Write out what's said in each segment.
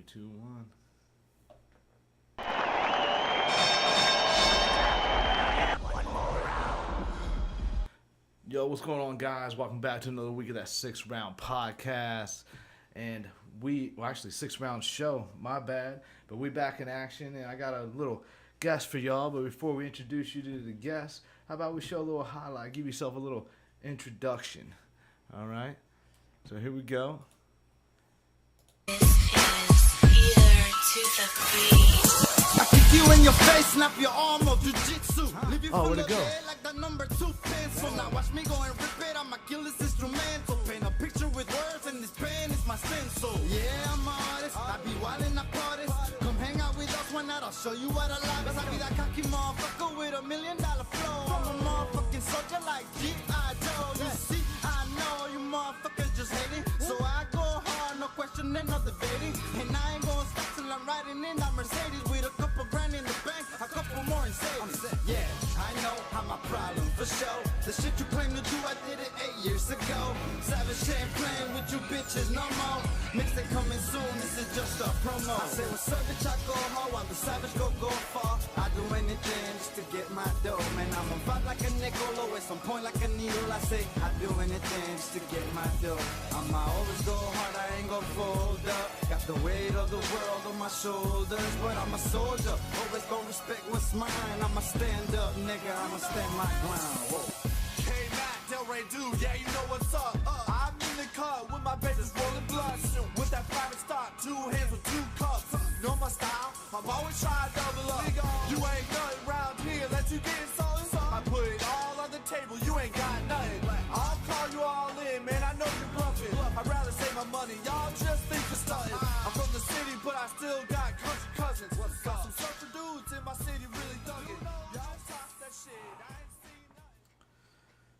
Three, two, one. Yo, what's going on, guys? Welcome back to another week of that 6 round podcast. And actually 6 round show, my bad. But we back in action, and I got a little guest for y'all. But before we introduce you to the guest, how about we show a little highlight, give yourself a little introduction. All right? So here we go. I kick you in your face, snap your arm of jiu-jitsu. Leave you where'd it go? like the number 2 pencil. Now watch me go and rip it, I'ma kill this instrumental. Paint a picture with words and this pen is my stencil. Yeah, I'm an artist, I be wildin' up artists. Come hang out with us one night, I'll show you what I like. Cause I be that cocky motherfucker with $1 million flow. I'm a motherfucking soldier like G.I. Joe. You see, I know you motherfuckers just hating. So I go hard, no questioning, no debating. And I ain't gonna stop till I'm riding in that Mercedes with a couple grand in the bank, a couple more in savings. Yeah, I know I'm a problem for sure. The shit you claim to do, I did it 8 years ago. Savage ain't playing with you bitches no more. Mixtape coming soon, this is just a promo. I say, what's up, bitch, I go hard while the savage go far. I do anything just to get my dough. Man, I'm a vibe like a nickel, always on point like a needle. I say, I do anything just to get my dough. I'ma always go hard, I ain't gonna fold up. Got the weight of the world on my shoulders, but I'm a soldier. Always gonna respect what's mine. I'ma stand up, nigga, I'ma stand my ground. Whoa. K-Mac, Delray dude, yeah, you know what's up. I'm in the car with my babies rolling blood. With that private stock, 2 hands with 2 cups. Know my style, I'm always trying to double up. You ain't nothing round here, let you get something. I put it all on the table, you ain't got nothing. I'll call you all in, man, I know you're bluffing. I'd rather save my money, y'all just think you're stunting. I'm from the city, but I still got country cousins. Got some social dudes in my city really thugging. Y'all talk that shit, I ain't seen nothing.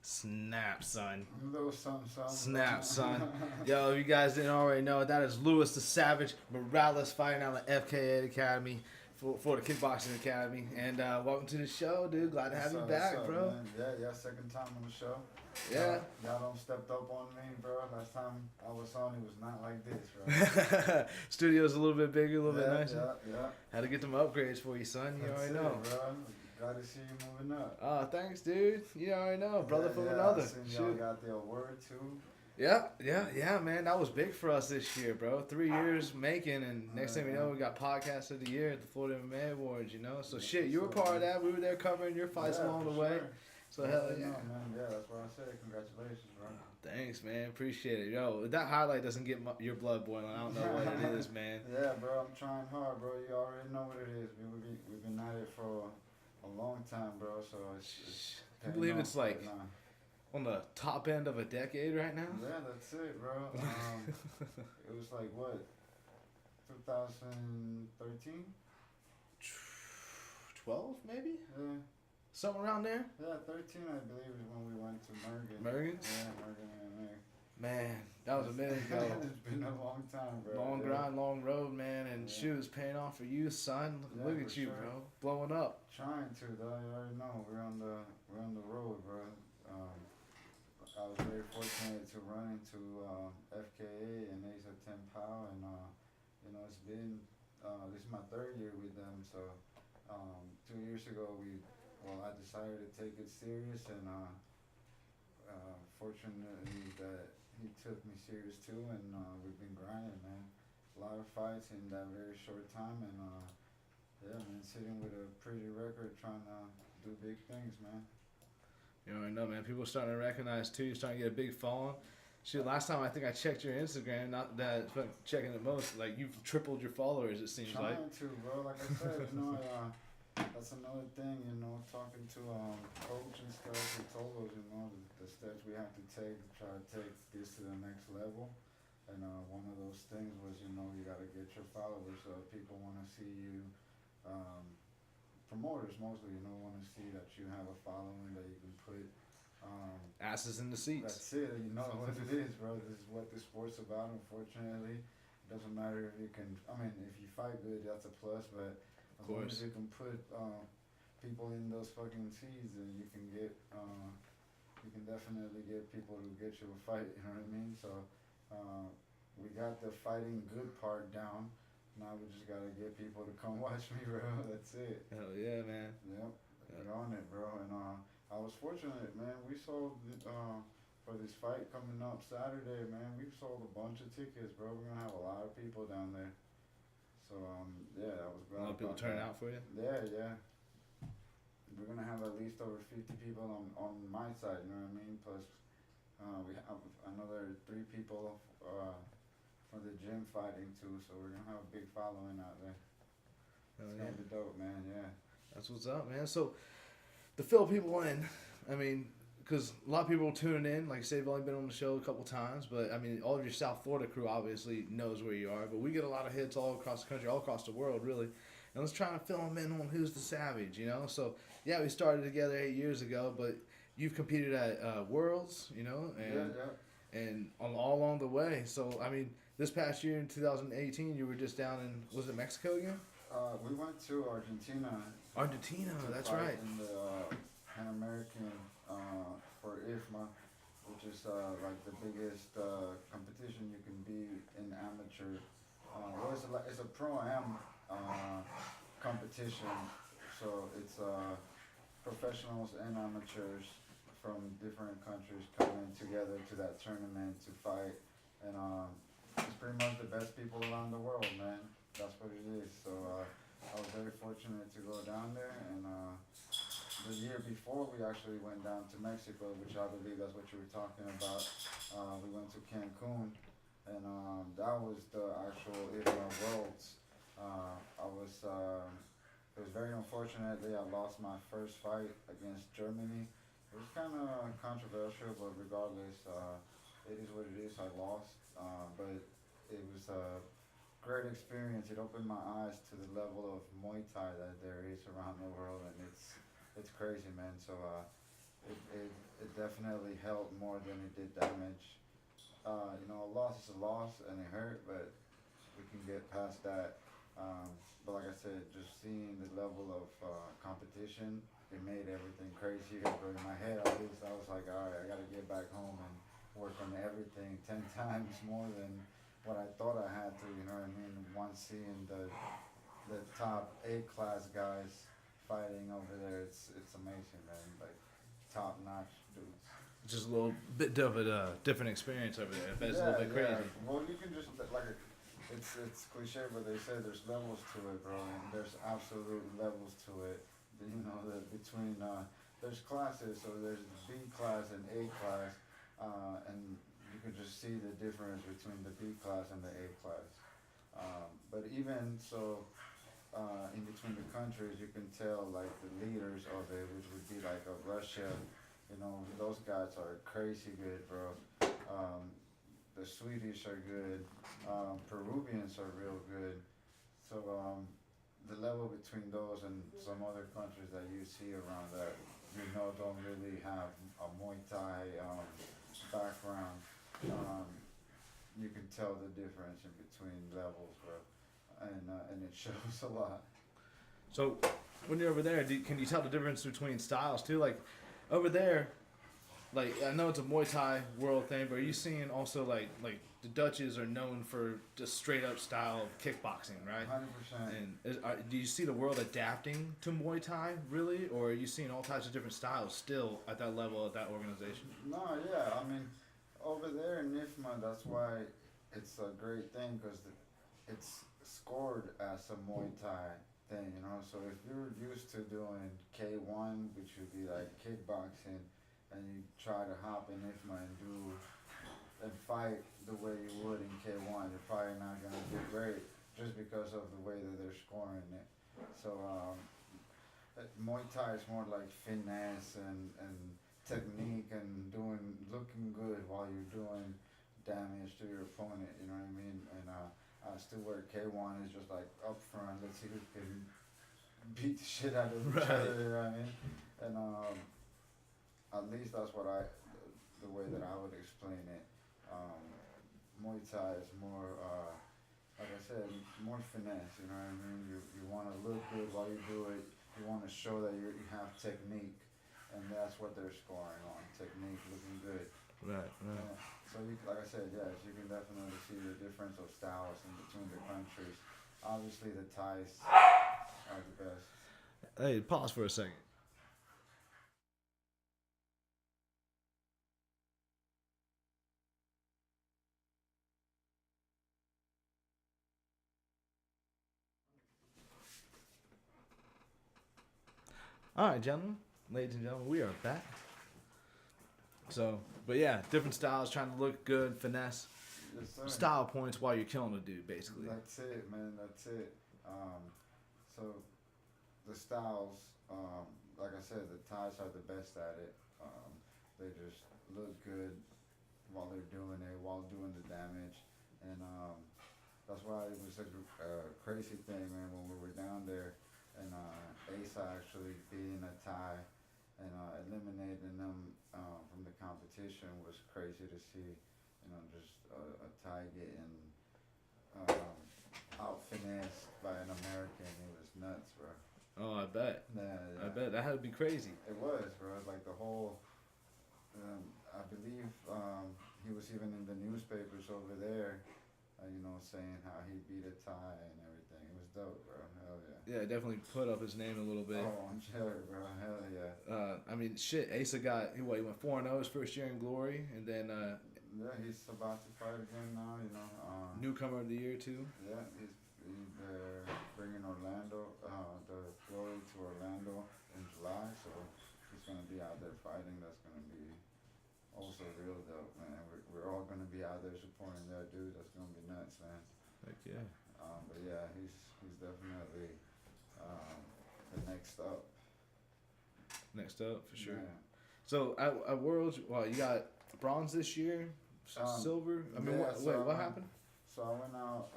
Snap, son. A little something. Snap, son. Yo, if you guys didn't already know, that is Louis the Savage Morales fighting out of FKA Academy for the Kickboxing Academy. And welcome to the show, dude. Glad to have you back, bro. Man? Yeah, second time on the show. Yeah. Y'all don't stepped up on me, bro. Last time I was on, it was not like this, bro. Studio's a little bit bigger, a little bit nicer. Yeah. Had to get them upgrades for you, son. You already know. Bro. Glad to see you moving up. Oh, thanks, dude. You already know. Brother from I another. seen y'all got the award, too. Yeah, man. That was big for us this year, bro. 3 years making, and next thing we know, we got Podcast of the Year at the Florida MMA Awards, you know? So, shit, you were part of that. We were there covering your fights along the way. Sure. So, hell yeah. Man. Yeah, that's what I said. Congratulations, bro. Thanks, man. Appreciate it. Yo, if that highlight doesn't get your blood boiling, I don't know what it is, man. Yeah, bro. I'm trying hard, bro. You already know what it is. We've been at it for a long time, bro. So it's I believe it's like on the top end of a decade right now. Yeah, that's it, bro. It was like what, 2013? 12 maybe? Yeah. Something around there? Yeah, 13 I believe is when we went to Mergen. Mergen's? Yeah, Mergen MMA. Man, that was a minute ago. It's been a long time, bro. Long grind, long road, man, and shoot, it's paying off for you, son. Look at you, bro, blowing up. Trying to, though. You already know we're on the road, bro. I was very fortunate to run into FKA and Ace of 10 Pow, and it's been this is my 3rd year with them. So 2 years ago I decided to take it serious, and fortunately that he took me serious too, and we've been grinding, man. A lot of fights in that very short time, and yeah, man, sitting with a pretty record, trying to do big things, man. You already know, man. People are starting to recognize too. You're starting to get a big following. Shoot, last time I think I checked your Instagram, not that but checking it most, like you've tripled your followers. It seems like. Trying to, bro. Like I said, that's another thing, talking to coach and stuff. He told us, the steps we have to take to try to take this to the next level. And one of those things was, you got to get your followers. So people want to see you. Promoters mostly, want to see that you have a following that you can put. Asses in the seats. That's it. You know what it is, bro. This is what this sport's about. Unfortunately, it doesn't matter if you can. I mean, if you fight good, that's a plus. But as long as you can put people in those fucking seats, then you can get. You can definitely get people to get you a fight. You know what I mean? So we got the fighting good part down. Now we just gotta get people to come watch me, bro. That's it. Hell yeah, man. Yep. Get on it, bro. And I was fortunate, man. We sold for this fight coming up Saturday, man. We sold a bunch of tickets, bro. We're gonna have a lot of people down there. So yeah, that was A lot of people turning out for you. Yeah, yeah. We're gonna have at least over 50 people on my side. You know what I mean? Plus, we have another 3 people from the gym fighting too. So we're gonna have a big following out there. Hell It's yeah. gonna be dope, man. Yeah. That's what's up, man. So, to fill people in, I mean, because a lot of people tune in. Like I say, they've only been on the show a couple times, but I mean, all of your South Florida crew obviously knows where you are. But we get a lot of hits all across the country, all across the world, really. And let's try to fill them in on who's the savage, you know. So yeah, we started together 8 years ago, but you've competed at Worlds, you know, and and all along the way. So I mean, this past year in 2018, you were just down in, was it Mexico again? We went to Argentina. Argentina, to that's fight right. In the Pan American for IFMA, which is like the biggest competition you can be in amateur. Well, it's a pro-am competition, so it's professionals and amateurs from different countries coming together to that tournament to fight, and it's pretty much the best people around the world, man. That's what it is. So I was very fortunate to go down there, and the year before we actually went down to Mexico, which I believe that's what you were talking about. We went to Cancun, and that was the actual IFMA Worlds. It was very unfortunately I lost my first fight against Germany. It was kind of controversial, but regardless, it is what it is. I lost, but it was a great experience. It opened my eyes to the level of Muay Thai that there is around the world, and it's crazy, man. So it definitely helped more than it did damage. You know, a loss is a loss, and it hurt, but we can get past that. But like I said, just seeing the level of competition, it made everything crazier. But in my head, at least, I was like, all right, I got to get back home and work on everything 10 times more than what I thought I had to. You know what I mean? Once seeing the top A-class guys fighting over there, it's amazing, man. Like top-notch dudes. Just a little bit of a different experience over there. It's a little bit crazy. Well, you can just like it's cliche, but they say there's levels to it, bro, and there's absolute levels to it. You know, between there's classes, so there's B class and A class, and you can just see the difference between the B class and the A class. But even so, in between the countries, you can tell like the leaders of it, which would be like a Russia. You know, those guys are crazy good, bro. The Swedish are good. Peruvians are real good. So the level between those and some other countries that you see around that, you know, don't really have a Muay Thai background, you can tell the difference in between levels, bro, and it shows a lot. So when you're over there, can you tell the difference between styles too? Like over there, like I know it's a Muay Thai world thing, but are you seeing also like the Dutches are known for just straight up style of kickboxing, right? 100%. And do you see the world adapting to Muay Thai really, or are you seeing all types of different styles still at that level at that organization? No, yeah, I mean, over there in IFMA, that's why it's a great thing, because it's scored as a Muay Thai thing, you know. So if you're used to doing K1, which would be like kickboxing, and you try to hop in IFMA and fight the way you would in K1, you're probably not going to do great just because of the way that they're scoring it. So Muay Thai is more like finesse and technique and looking good while you're doing damage to your opponent, you know what I mean? And I still where K1 is just like up front, let's see who can beat the shit out of each other, you know what I mean? And at least that's what the way that I would explain it. Muay Thai is more, like I said, more finesse, you know what I mean? You want to look good while you do it. You want to show that you have technique, and that's what they're scoring on, technique, looking good. Right. So like I said, yes, you can definitely see the difference of styles in between the countries. obviously the Thais are the best. Hey, pause for a second. All right, gentlemen, ladies and gentlemen, we are back. So, but yeah, different styles, trying to look good, finesse, Yes, sir. style points while you're killing a dude, basically. That's it, man. That's it. So the styles, like I said, the Thais are the best at it. They just look good while they're doing it, while doing the damage, and that's why it was a crazy thing, man. When we were down there, and Asa actually being a Thai and eliminating them from the competition was crazy to see. You know, just a Thai getting out finessed by an American. It was nuts, bro. Oh, I bet. Yeah. I bet that had to be crazy. It was, bro. Like the whole. I believe he was even in the newspapers over there. You know, saying how he beat a Thai and everything. It was dope, bro. Hell yeah. Yeah, definitely put up his name a little bit. Oh, I'm sure, bro. Hell yeah. I mean, shit. Asa got he went 4-0 his first year in Glory, and then Yeah, he's about to fight again now. You know. newcomer of the year too. Yeah, they're bringing Orlando, the Glory to Orlando in July, so he's gonna be out there fighting. That's gonna be also real dope, man. We're all gonna be out there supporting that dude. That's gonna be nuts, man. Heck yeah. But yeah, he's definitely the next up. Next up for sure. Yeah. So at Worlds, well, you got bronze this year, silver. I mean, yeah, what happened? So I went out.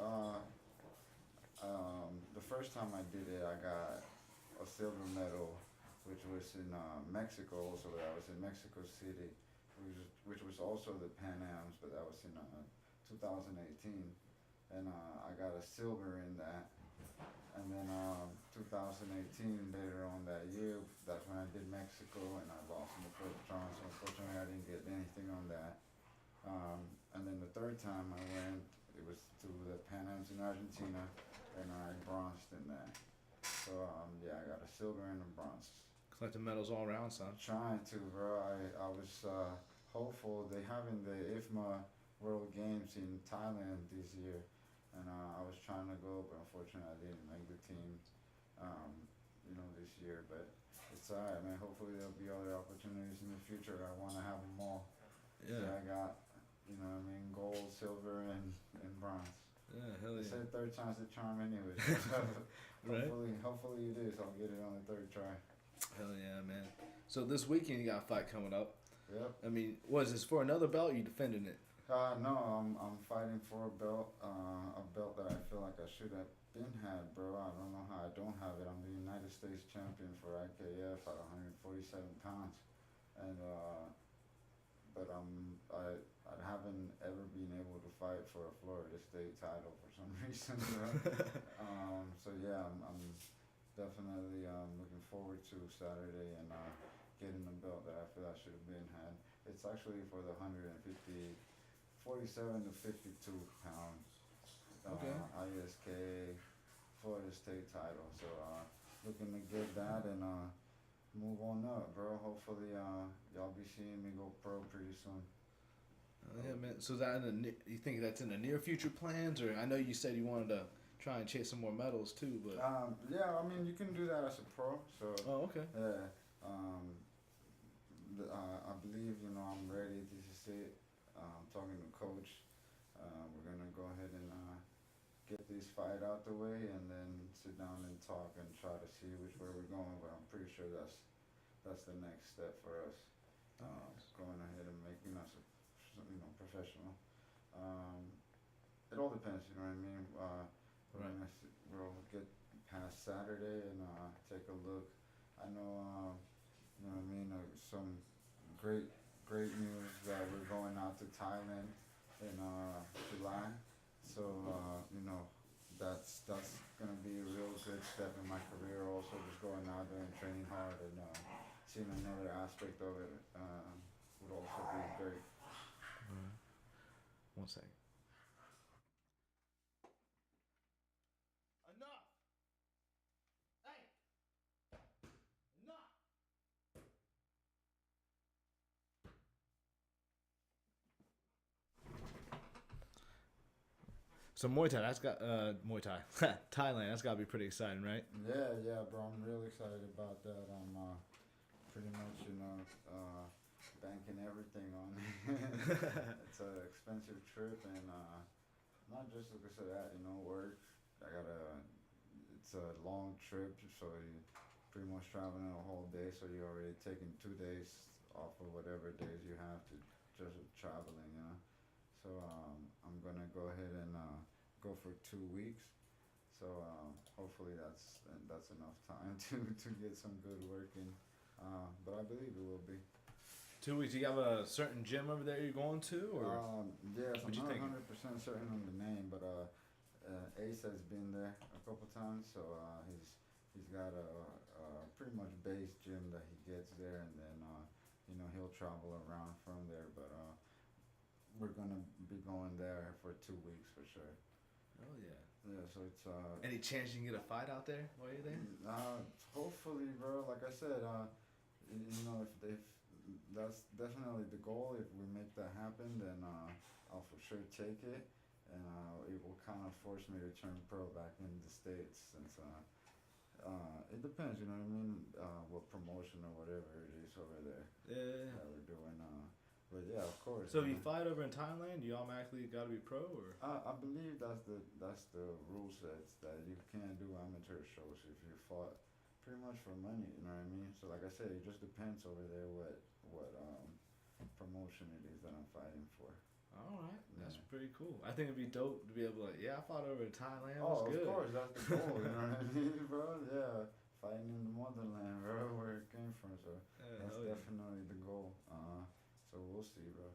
The first time I did it, I got a silver medal, which was in Mexico. Also, I was in Mexico City, which was also the Pan Ams, but that was in 2018, and I got a silver in that. And then 2018, later on that year, that's when I did Mexico, and I lost in the first round. So unfortunately, I didn't get anything on that. And then the third time I went, it was to the Pan Ams in Argentina, and I bronzed in that. So yeah, I got a silver and a bronze. Collecting medals all around, son. Trying to, bro. I was hopeful. They having the IFMA World Games in Thailand this year, and I was trying to go, but unfortunately I didn't make the team. This year, but it's alright, man. Hopefully there'll be other opportunities in the future. I want to have them all. Yeah. So I got, gold, silver, and bronze. Yeah, hell They yeah. said third time's the charm anyway. Right. Hopefully it is. I'll get it on the third try. Hell yeah, man. So this weekend you got a fight coming up. Yep. I mean, was this for another belt? Or you defending it? No, I'm fighting for a belt that I feel like I should have had, bro. I don't know how I don't have it. I'm the United States champion for IKF at 147 pounds, and but I haven't ever been able to fight for a Florida State title for some reason. So yeah, I'm definitely looking forward to Saturday and getting the belt that I feel I should have had. It's actually for the 47 to 52 pounds. Okay. ISK Florida State title. So looking to get that and move on up, bro. Hopefully y'all be seeing me go pro pretty soon. Yeah, man. So is that you think that's in the near future plans, or I know you said you wanted to try and chase some more medals too, but yeah, I mean you can do that as a pro. So okay. yeah, I believe I'm ready. This is it. Talking to coach. We're gonna go ahead and get this fight out the way, and then sit down and talk and try to see which way we're going. But I'm pretty sure that's the next step for us. Going ahead and making us professional. It all depends, you know what I mean. Right. We'll get past Saturday and take a look. I know, you know what I mean. Some great news that we're going out to Thailand in July. So that's gonna be a real good step in my career. Also, just going out there and training hard and seeing another aspect of it would also be great. 1 second. So Muay Thai, that's got Muay Thai, Thailand. That's got to be pretty exciting, right? Yeah, bro. I'm really excited about that. I'm pretty much, banking everything on it. It's an expensive trip, and not just because of that, work. It's a long trip, so you pretty much traveling a whole day, so you're already taking 2 days off of whatever days you have to just traveling. So I'm gonna go ahead and go for 2 weeks. So hopefully that's enough time to get some good work in. But I believe it will be. 2 weeks. You have a certain gym over there you're going to, or Yes, I'm what you not thinking? 100% certain on the name, but Ace has been there a couple times, so he's got a pretty much base gym that he gets there, and then he'll travel around from there. But we're gonna be going there for 2 weeks for sure. Oh yeah. Yeah, so it's Any chance you can get a fight out there while you're there? hopefully, bro. Like I said, if that's definitely the goal. If we make that happen, then I'll for sure take it, and it will kind of force me to turn pro back in the States, since it depends, you know what I mean, what promotion or whatever it is over there Yeah. that we're doing. But yeah, of course. So if you fight over in Thailand, you automatically got to be pro, or? I believe that's the rule sets, that you can't do amateur shows if you fought pretty much for money. You know what I mean? So like I said, it just depends over there what promotion it is that I'm fighting for. All right, that's Yeah. pretty cool. I think it'd be dope to be able to, like, yeah, I fought over in Thailand. It Oh, was good. of course, that's the goal. You know what I mean, bro? Yeah, fighting in the motherland, bro, where it came from. So Yeah, that's hell yeah. definitely the goal. So we'll see, bro.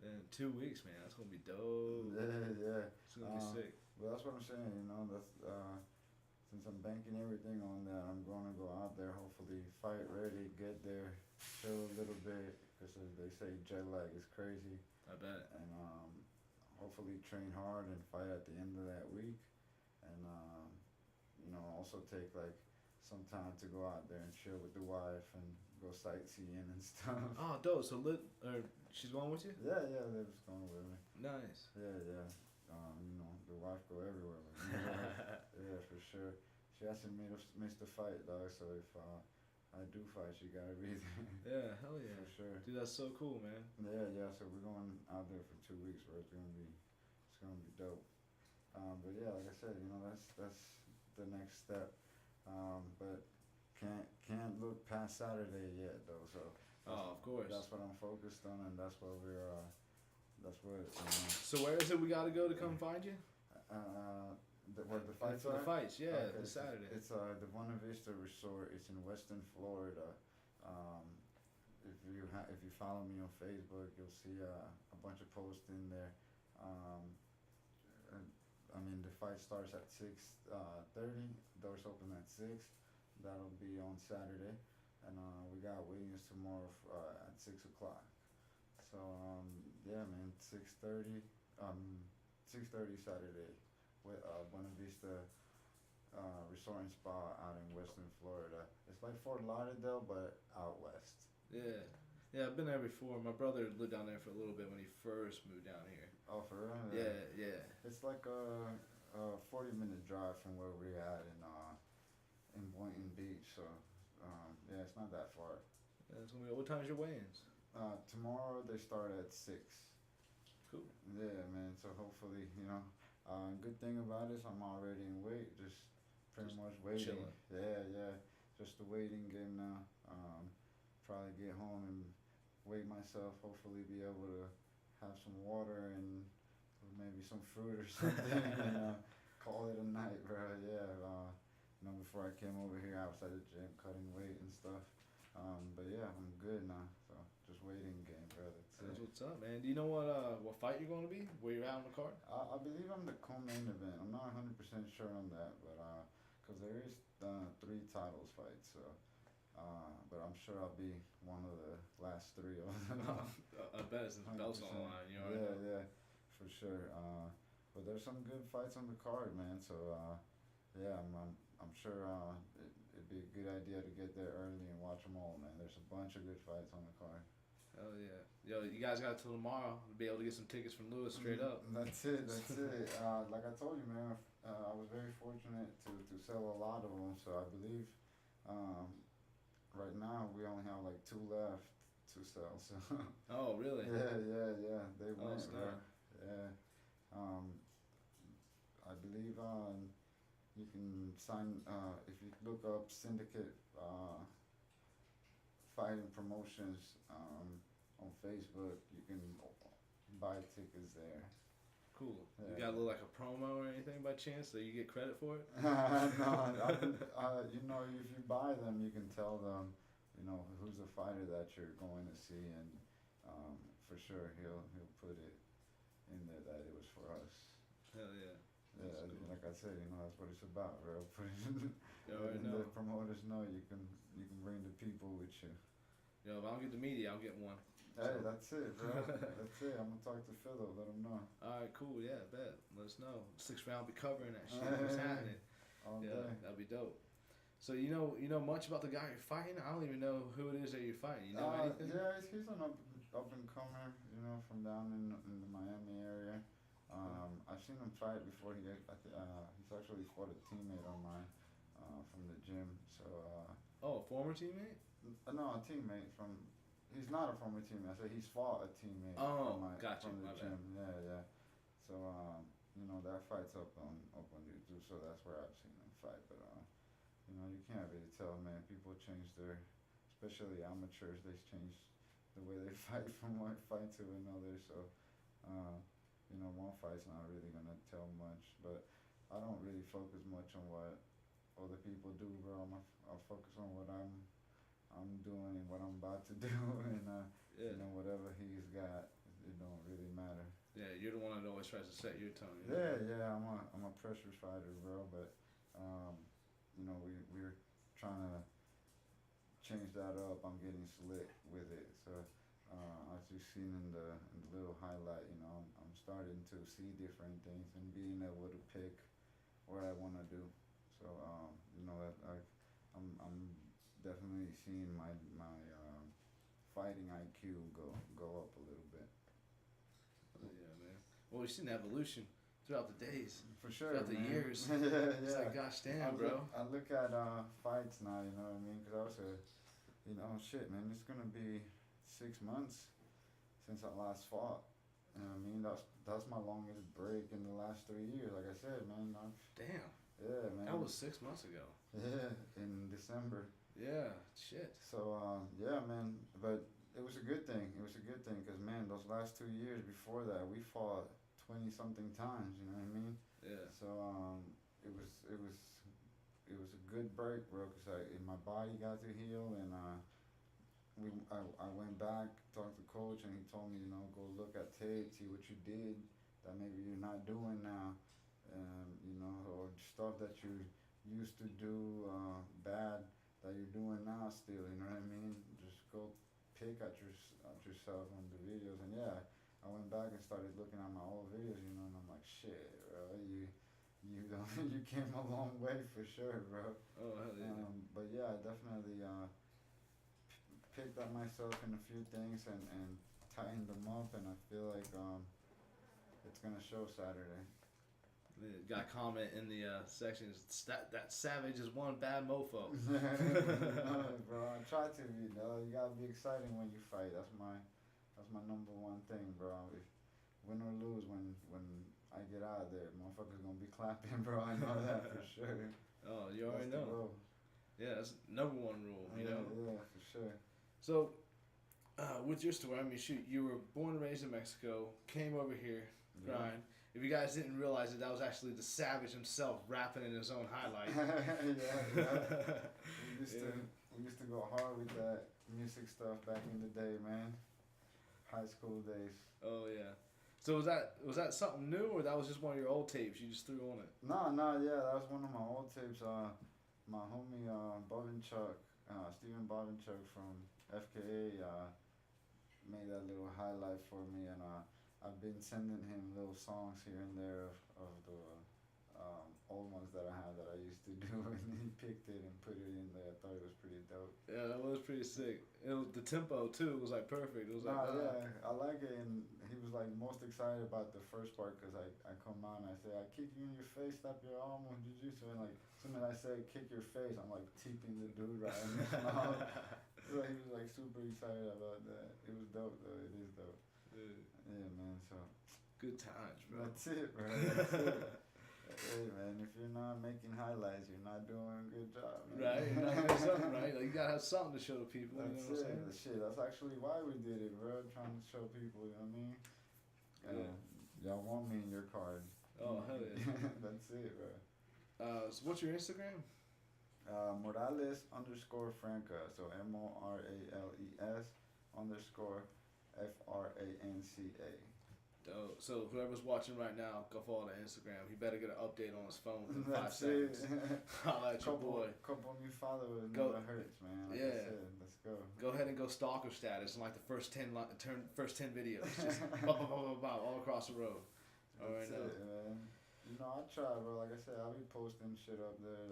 In 2 weeks, man, that's gonna be dope. Yeah. It's gonna be sick. But that's what I'm saying. That's since I'm banking everything on that, I'm gonna go out there, hopefully fight ready, get there, chill a little bit, because as they say, jet lag is crazy, I bet. and hopefully train hard and fight at the end of that week, and also take like some time to go out there and chill with the wife and go sightseeing and stuff. Oh, dope. So she's going with you? Yeah, they're just going with me. Nice. Yeah. The wife go everywhere with me. Yeah, for sure. She hasn't missed a fight, dog. So if I do fight, she gotta be there. Yeah, hell yeah. For sure. Dude, that's so cool, man. Yeah. So we're going out there for 2 weeks, bro. It's gonna be dope. But yeah, like I said, that's the next step. But can't look past Saturday yet, though. So Oh, of course. that's what I'm focused on, and that's what we're. That's what. So where is it we gotta go to come find you? Where the fights For the are? fights, yeah, Okay, this Saturday. It's the Buena Vista Resort. It's in Weston, Florida. If you follow me on Facebook, you'll see a bunch of posts in there. The fight starts at 6:30. Doors open at 6. That'll be on Saturday, and we got weigh-ins tomorrow at 6 o'clock. So yeah, man, 6:30. 6:30 Saturday with Buena Vista Resort and Spa out in Weston, Florida. It's like Fort Lauderdale, but out west. Yeah, I've been there before. My brother lived down there for a little bit when he first moved down here. Oh, for real? Yeah. It's like a 40-minute drive from where we're at in Boynton Beach. So yeah, it's not that far. Yeah, it's gonna be, what time's your weigh-ins? Tomorrow they start at 6. Cool. Yeah, man. So hopefully, good thing about it is I'm already in weight, just pretty Just much waiting. chilling. Yeah. Just the waiting game now. Probably get home and weigh myself. Hopefully, be able to have some water and maybe some fruit or something, and call it a night, bro. Yeah. Before I came over here, I was at the gym cutting weight and stuff. But yeah, I'm good now. So just waiting game, bro. That's what's up, man. Do you know what fight you're going to be? Where you're at on the card? I believe I'm the co-main event. I'm not 100% sure on that, but because there is 3 titles fights, so but I'm sure I'll be one of the last 3 of them. I bet it's the belts on the 100%. line. You know. Yeah, for sure. But there's some good fights on the card, man. So yeah, I'm sure it'd be a good idea to get there early and watch them all, man. There's a bunch of good fights on the card. Oh yeah, yo, you guys got till tomorrow to be able to get some tickets from Lewis straight up. That's it. That's it. Like I told you, man, I was very fortunate to sell a lot of them. So I believe um, right now we only have like 2 left to sell. So Oh really? yeah. They Oh, went, bro. snap. Yeah. Um, I believe you can sign if you look up Syndicate Fighting Promotions on Facebook. You can buy tickets there. Cool. You Yeah. got a little like a promo or anything by chance that you get credit for it? No, you know, if you buy them, you can tell them, you know, who's the fighter that you're going to see, and for sure he'll put it in there that it was for us. Hell yeah. Yeah, That's cool. like I said, you know, that's what it's about, bro. Put it in, You already and know. the promoters know you can bring the people with you. Yo, if I don't get the media, I'll get one. Hey, that's it, bro. That's it. I'm gonna talk to Philo, let him know. Alright, cool, yeah, bet. Let us know. 6th round be covering that shit. What's happening? All Yeah, day. that'd be dope. So you know much about the guy you're fighting? I don't even know who it is that you're fighting. You know anything? Yeah, he's an up and comer, you know, from down in the Miami area. I've seen him fight before. He's actually fought a teammate of mine from the gym. So Oh, a former teammate? no, a teammate from. He's not a former teammate. I said he's fought a teammate Oh, from the my gym. Yeah. So you know, that fight's up on YouTube. So that's where I've seen him fight. But you know, you can't really tell, man. People change especially amateurs. They change the way they fight from one fight to another. So you know, one fight's not really gonna tell much. But I don't really focus much on what other people do, bro. I'll focus on what I'm doing and what I'm about to do, and Yeah. you know, whatever he's got, it don't really matter. Yeah, you're the one that always tries to set your tone. You know? Yeah, I'm a pressure fighter, bro. But you know, we're trying to change that up. I'm getting slick with it. So as you've seen in the little highlight, you know, I'm starting to see different things and being able to pick what I want to do. So you know, I'm definitely seeing my fighting IQ go up a little bit. Oh, yeah, man. Well, we've seen evolution throughout the days, For sure, throughout the man. years. yeah. It's like, gosh damn, bro. I look at fights now, you know what I mean? Because I was you know, shit, man, it's gonna be 6 months since I last fought. You know what I mean? That's my longest break in the last 3 years. Like I said, man. Damn. Yeah, man. That was 6 months ago. Yeah, in December. Yeah, shit. So yeah, man. But it was a good thing. It was a good thing because, man, those last 2 years before that, we fought 20 something times. You know what I mean? Yeah. So it was a good break, bro. Cause my body got to heal, and I went back, talked to coach, and he told me, you know, go look at tape, see what you did that maybe you're not doing now, you know, or stuff that you used to do bad that you're doing now still. You know what I mean? Just go pick at yourself on the videos, and yeah. I went back and started looking at my old videos, you know, and I'm like, shit, bro, you came a long way for sure, bro. Oh, hell yeah. But yeah, I definitely picked up myself in a few things and tightened them up, and I feel like it's gonna show Saturday. Got a comment in the sections, that Savage is one bad mofo. No, bro, I try to be, though. You gotta be exciting when you fight. That's my number one thing, bro. If win or lose, when I get out of there, motherfuckers gonna be clapping, bro. I know that for sure. Oh, you already That's the know. rule. Yeah, that's number one rule, you know? Yeah, for sure. So, with your story, I mean, shoot, you were born and raised in Mexico, came over here, Yeah. grind. If you guys didn't realize it, that was actually the Savage himself rapping in his own highlight. yeah. We used Yeah. to go hard with that music stuff back in the day, man. High school days. Oh yeah. So was that something new, or that was just one of your old tapes you just threw on it? No, yeah, that was one of my old tapes. My homie Bovinchuk, Steven Bovinchuk from FKA, made that little highlight for me, and I've been sending him little songs here and there of old ones that I had that I used to do, and he picked it and put it in there. I thought it was pretty dope. Yeah, that was pretty sick. It was the tempo too. Was like perfect. It was like Yeah, I like it, and he was like most excited about the first part because I come out and I say I kick you in your face, slap your arm on jiu-jitsu, and like as soon as I say kick your face, I'm like tipping the dude right in his mouth. So he was like super excited about that. It was dope though. It is dope. Yeah, man. So good times, bro. that's it, bro. That's it. Hey man, if you're not making highlights, you're not doing a good job, man. Right, you're not doing something right. Like you gotta have something to show to people. That's You know what I'm saying? it. Shit, that's actually why we did it, bro. Trying to show people, you know what I mean? Y'all want me in your card. Oh hell yeah. That's it, bro. So what's your Instagram? Morales_Franca. So MORALES_FRANCA. Dope. So whoever's watching right now, go follow the Instagram. He better get an update on his phone within 5 That's seconds. it. Holla at your boy. Couple new followers Go- never hurts, man. Like I Yeah. said, let's go. Go ahead and go stalker status in like the first 10 videos. Just all across the road. All right That's now. it, man. You know, I try, bro. Like I said, I'll be posting shit up there.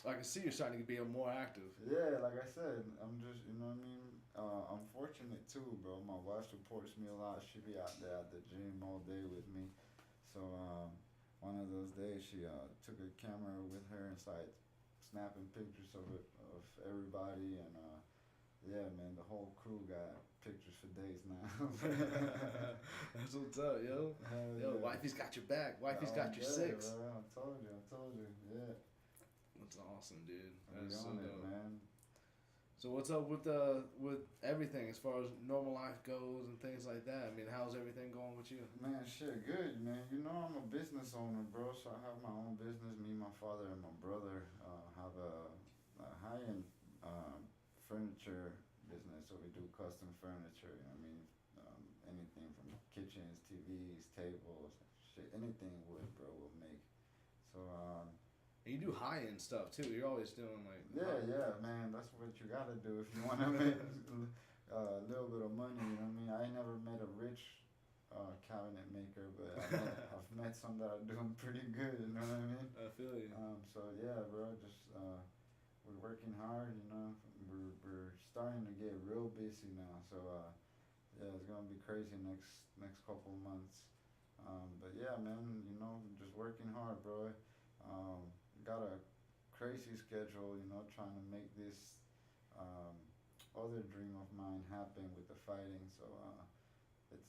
I can see you're starting to be more active. Yeah, like I said, I'm just, you know what I mean? I'm fortunate too, bro. My wife supports me a lot. She be out there at the gym all day with me. So, one of those days, she took a camera with her and started snapping pictures of everybody. And, yeah, man, the whole crew got pictures for days now. That's what's up, yo. Hell Yo, yeah. wifey's got your back. Wifey's Oh, got your yeah, 6. Bro. I told you, yeah. That's awesome, dude. I'm That's so on it, dope. man. So what's up with everything as far as normal life goes and things like that? I mean, how's everything going with you? Man, shit, good, man. You know I'm a business owner, bro, so I have my own business. Me, my father, and my brother have a high-end furniture business, so we do custom furniture, you know what I mean? Anything from kitchens, TVs, tables, shit, anything wood, bro, we'll make. So, And you do high end stuff too. You're always doing like yeah, man, that's what you gotta do if you wanna make a little bit of money, you know what I mean? I ain't never met a rich cabinet maker, but I've met some that are doing pretty good, you know what I mean? I feel you. So yeah, bro, just we're working hard, you know. We're starting to get real busy now, so yeah, it's gonna be crazy next couple of months. But yeah, man, you know, just working hard, bro. Got a crazy schedule, you know, trying to make this other dream of mine happen with the fighting. So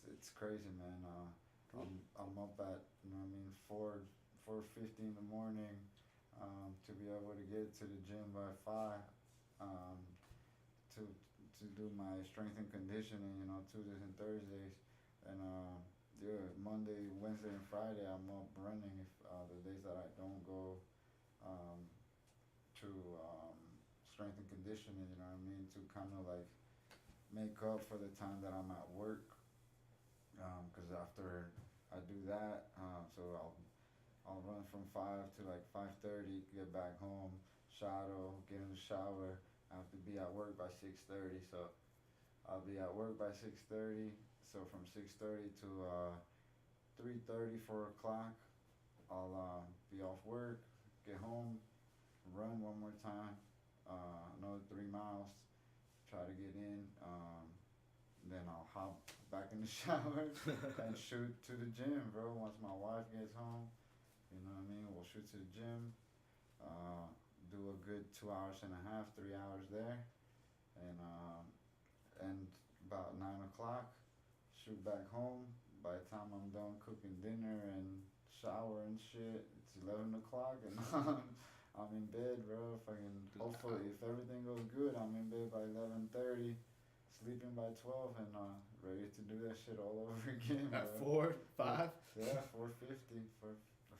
it's crazy, man. I'm up at, you know what I mean, 4:50 in the morning to be able to get to the gym by 5 to do my strength and conditioning, you know, Tuesdays and Thursdays, and yeah, Monday, Wednesday, and Friday I'm up running. If the days that I don't go to strength and conditioning, you know what I mean, to kind of like make up for the time that I'm at work, because after I do that, so I'll run from 5 to like 5:30, get back home, shadow, get in the shower. I have to be at work by 6:30, so I'll be at work by 6:30. So from 6:30 to 3:30, 4 o'clock, I'll be off work, get home, run one more time, another 3 miles, try to get in. Then I'll hop back in the shower and shoot to the gym, bro. Once my wife gets home, you know what I mean, we'll shoot to the gym, do a good 2 hours and a half, 3 hours there, and about 9 o'clock, shoot back home. By the time I'm done cooking dinner and shower and shit, it's 11 o'clock and I'm in bed, bro. Hopefully, if everything goes good, I'm in bed by 11:30, sleeping by 12, and ready to do that shit all over again. At bro. 4, 5? Yeah, 4:50,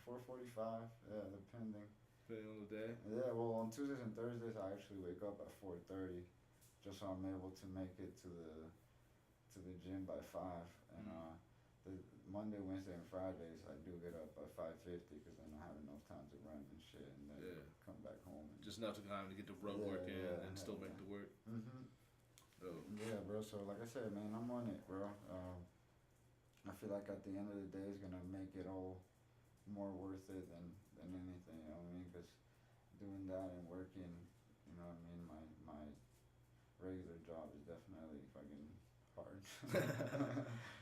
4:45, yeah, depending. Depending on the day. Yeah, well, on Tuesdays and Thursdays, I actually wake up at 4:30, just so I'm able to make it to the gym by 5. And the Monday, Wednesday, and Fridays, I do get up by 5:50 because then I have enough time to run and shit, and then come back home. And Just enough time to get the road work in and still make the work. Yeah, bro. So like I said, man, I'm on it, bro. I feel like at the end of the day, it's gonna make it all more worth it than anything. You know what I mean? Because doing that and working, you know what I mean. My regular job is definitely fucking hard.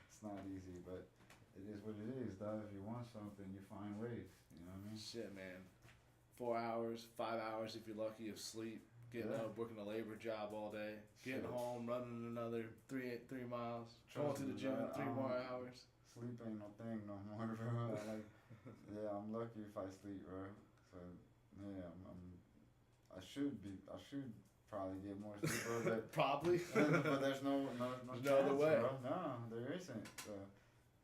It's not easy, but it is what it is, though. If you want something, you find ways. You know what I mean? Shit, man. 4 hours, 5 hours if you're lucky of sleep. Getting Yeah. up, working a labor job all day. Getting Shit. home, running another three miles. Trust Going to the me, gym bro, 3 more hours. Sleep ain't no thing no more, bro. Yeah, I'm lucky if I sleep, bro. So yeah, I should probably get more sleep, bro. But Probably. but there's no There's chance, no other way. bro. No, there isn't. So,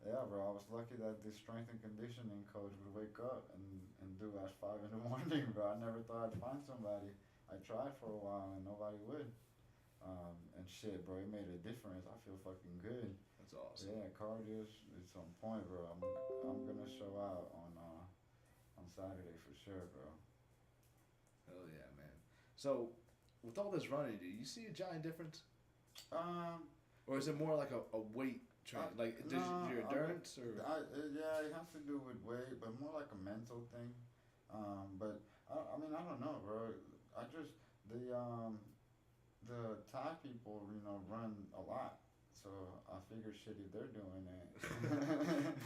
yeah, bro. I was lucky that the strength and conditioning coach would wake up and do at 5 in the morning, bro. I never thought I'd find somebody. I tried for a while and nobody would. And shit, bro, it made a difference. I feel fucking good. That's awesome. Yeah, cardio is on point, bro. I'm gonna show out on Saturday for sure, bro. Hell yeah, man. So, with all this running, do you see a giant difference? Or is it more like a weight training? Like, does no, your endurance or? Yeah, it has to do with weight, but more like a mental thing. But I mean, I don't know, bro. I just the Thai people, you know, run a lot. So I figure shit if they're doing it.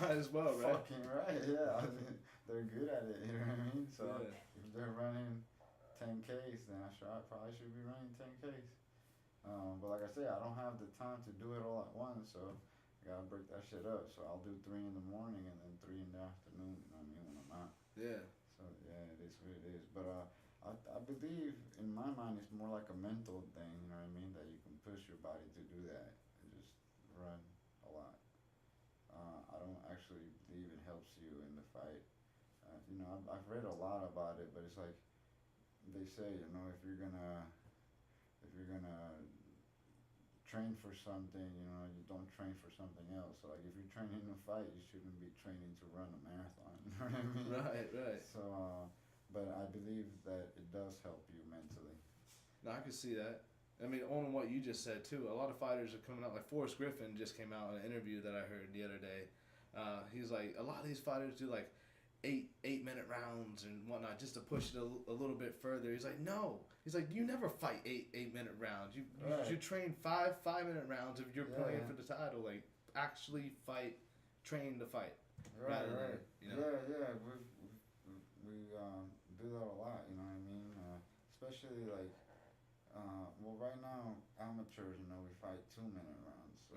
Might as well, right? Fucking right, yeah. I mean, they're good at it, you know what I mean? So Yeah. if they're running 10Ks, then I probably should be running 10Ks. But like I say, I don't have the time to do it all at once, so I gotta break that shit up. So I'll do 3 in the morning and then 3 in the afternoon, you know what I mean, when I'm out. Yeah. So yeah, it is what it is. But I believe in my mind it's more like a mental thing, you know what I mean? That you can push your body to do that and just run a lot. I don't actually believe it helps you in the fight. You know, I've read a lot about it, but it's like they say, you know, if you're gonna train for something, you know, you don't train for something else. So like if you're training to fight, you shouldn't be training to run a marathon. You know what I mean? Right. So, but I believe that it does help you mentally. No, I can see that. I mean, on what you just said too, a lot of fighters are coming out. Like Forrest Griffin just came out in an interview that I heard the other day. He's like, a lot of these fighters do like 8-minute rounds and whatnot just to push it a little bit further. He's like, no. He's like, you never fight 8-minute rounds. You train 5-minute rounds if you're playing for the title. Like, actually fight, train to fight. Right. Than, you know? Yeah. We do that a lot. You know what I mean? Especially like, well, right now amateurs, you know, we fight 2-minute rounds. So,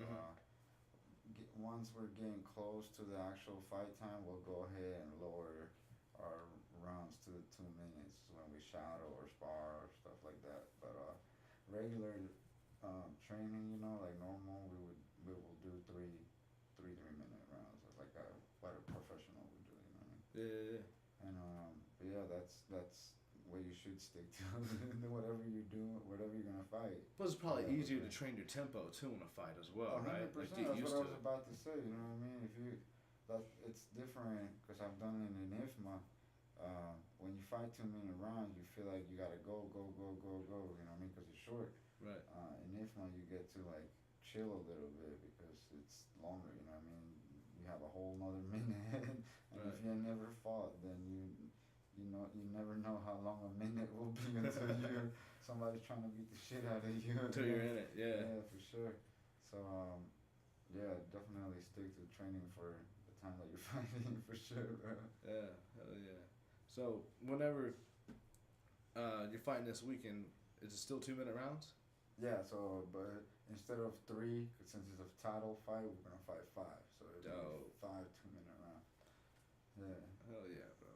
once we're getting close to the actual fight time, we'll go ahead and lower our rounds to 2 minutes when we shadow or spar or stuff like that. But regular training, you know, like normal, we will do three 3-minute rounds, like what a professional would do. You know what I mean? Yeah. And but yeah, that's what you should stick to. Whatever you do, whatever you're gonna fight. Plus, it's probably easier to train your tempo too in a fight as well, right? 100%. Like, That's get what used I to was it. about to say. You know what I mean? It's different because I've done it in IFMA. When you fight 2-minute rounds, you feel like you gotta go. You know what I mean? Because it's short. Right. In IFMA, you get to like chill a little bit because it's longer. You know what I mean? You have a whole nother minute, and if you never fought, then you never know how long a minute will be until somebody's trying to beat the shit out of you. Until you're in it, yeah. Yeah, for sure. So, yeah, definitely stick to training for the time that you're fighting, for sure, bro. Yeah, hell yeah. So, whenever you're fighting this weekend, is it still 2-minute rounds? Yeah, so, but instead of 3, since it's a title fight, we're going to fight 5. So, it'll be 5 2-minute rounds. Yeah. Hell yeah, bro.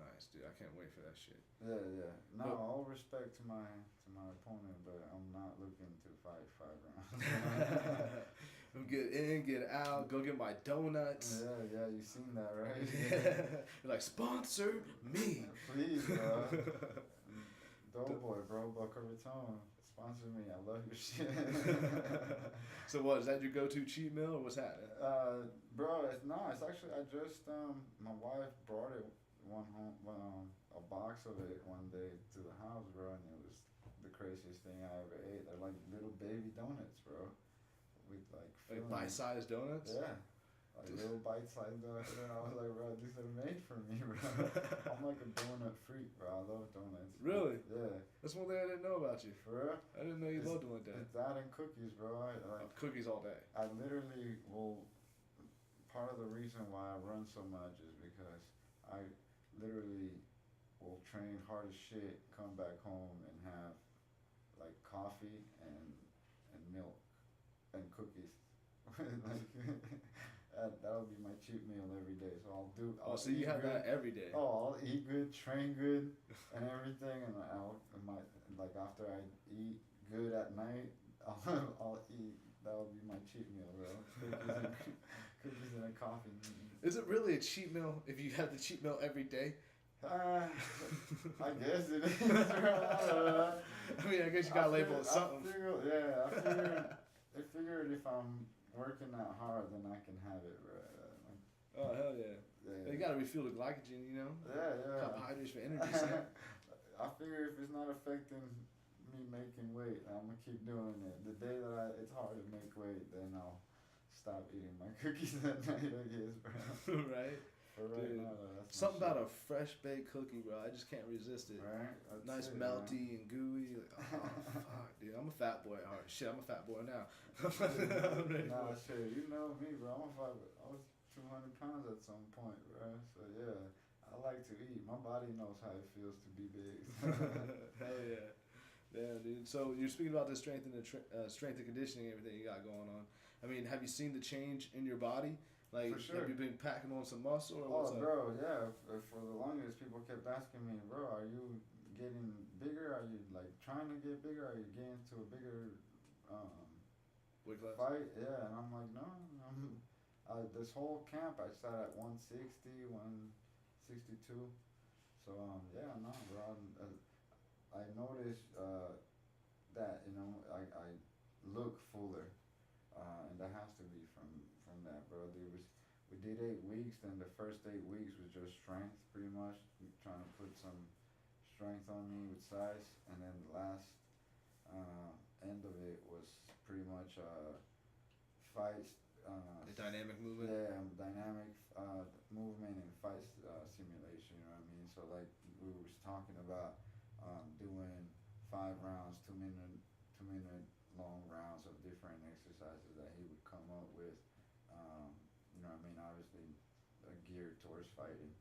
Nice, dude. I can't wait for that shit. Yeah. No, all respect to my opponent, but I'm not looking to fight 5 rounds. Get in, get out, go get my donuts. Yeah, you seen that, right? You're like, sponsor me. Please, bro. Doughboy, bro, Boca Raton. Sponsor me. I love your shit. So what, is that your go-to cheat meal or what's happening? Bro, it's actually, I just, my wife brought it a box of it one day to the house, bro, and it was the craziest thing I ever ate. They're like little baby donuts, bro, with like bite-sized donuts? Yeah. Like little bites like that. And I was like, bro, these are made for me, bro. I'm like a donut freak, bro. I love donuts. Really? Yeah. That's one thing I didn't know about you. For real? I didn't know you loved them like that. It's that and cookies, bro. Cookies all day. I literally will. Part of the reason why I run so much is because I literally will train hard as shit, come back home and have like coffee and milk and cookies. That'll be my cheat meal every day. So I'll so you have that every day. Oh, I'll eat good, train good, and everything, and like after I eat good at night, I'll eat. That'll be my cheat meal, bro. Cookies and a coffee. Is it really a cheat meal if you have the cheat meal every day? I guess it is. Bro. I mean, I guess you gotta label it something. I figured if I'm working that hard, then I can have it, bro. Oh hell yeah! You gotta refuel the glycogen, you know. Yeah. Carbohydrates for energy. So. I figure if it's not affecting me making weight, I'm gonna keep doing it. The day that it's hard to make weight, then I'll stop eating my cookies at night, I guess, bro. Right. For right Dude, now, that's something about a fresh baked cookie, bro. I just can't resist it. Right? Nice, melty, and gooey. Like, oh, fuck, dude. I'm a fat boy at heart. Shit, I'm a fat boy now. Nah, shit. You know me, bro. I was 200 pounds at some point, bro. So, yeah. I like to eat. My body knows how it feels to be big. Hell yeah. Yeah, dude. So, you're speaking about the strength and conditioning and everything you got going on. I mean, have you seen the change in your body? Like, For sure. Have you been packing on some muscle or what's up? Bro, yeah. For the longest, people kept asking me, bro, are you getting bigger? Are you, like, trying to get bigger? Are you getting to a bigger weight class? fight? Yeah, and I'm like, no. This whole camp, I sat at 160, 162. So, yeah, no, bro. I noticed that, you know, I look fuller. And that has to be from that, bro. We did 8 weeks, then the first 8 weeks was just strength, pretty much, trying to put some strength on me with size, and then the last end of it was pretty much fights. The dynamic movement? Yeah, dynamic movement and fight simulation, you know what I mean? So, like, we was talking about doing 5 rounds, 2 minute long rounds of different exercises that he would come up with, you know what I mean, obviously geared towards fighting.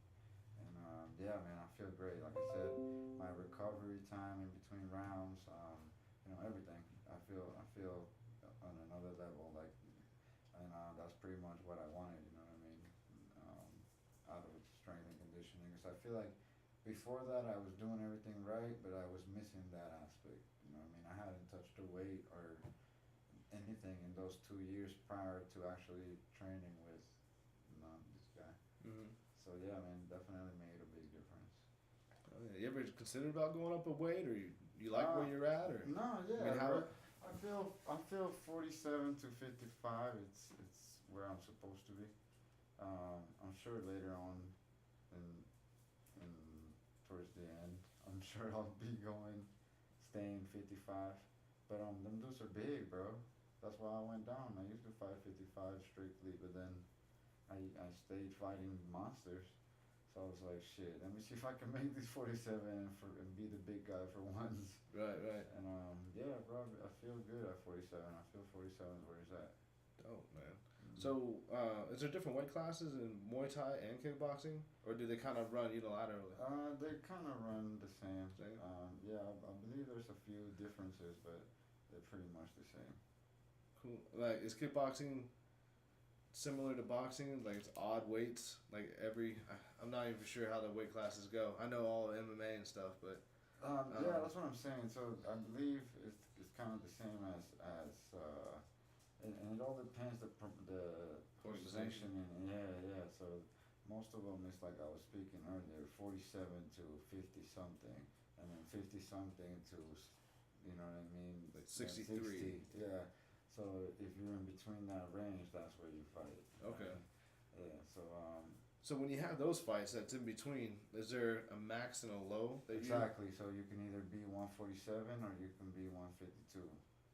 And yeah, man, I feel great. Like I said, my recovery time in between rounds, you know, everything. I feel on another level, like, and that's pretty much what I wanted, you know what I mean, out of strength and conditioning. Because I feel like before that I was doing everything right, but I was missing that aspect. You know what I mean? I hadn't touched a weight or anything in those 2 years prior to actually training with, you know, this guy. Mm-hmm. So yeah, man, definitely made a big difference. Oh, yeah. You ever considered about going up a weight, or you like where you're at, or? No, yeah. I mean, I feel 47 to 55. It's where I'm supposed to be. I'm sure later on, in towards the end, I'm sure I'll be staying 55. But them dudes are big, bro. That's why I went down. I used to fight 55 strictly, but then I stayed fighting monsters. So I was like, shit, let me see if I can make this 47 and be the big guy for once. Right. And yeah, bro, I feel good at 47. I feel 47 is where it's at. Dope, man. So, is there different weight classes in Muay Thai and kickboxing, or do they kind of run unilaterally? They kind of run the same. Same? Yeah, I believe there's a few differences, but they're pretty much the same. Cool. Like, is kickboxing similar to boxing? Like, it's odd weights? Like, I'm not even sure how the weight classes go. I know all MMA and stuff, but... yeah, that's what I'm saying. So I believe it's kind of the same as and it all depends the position and yeah. So most of them is like I was speaking earlier, 47 to 50 something, and then 50 something to, you know what I mean? Like 63. 60, yeah. So if you're in between that range, that's where you fight. Okay. Yeah. So So when you have those fights that's in between, is there a max and a low? Exactly. So you can either be 147 or you can be 152.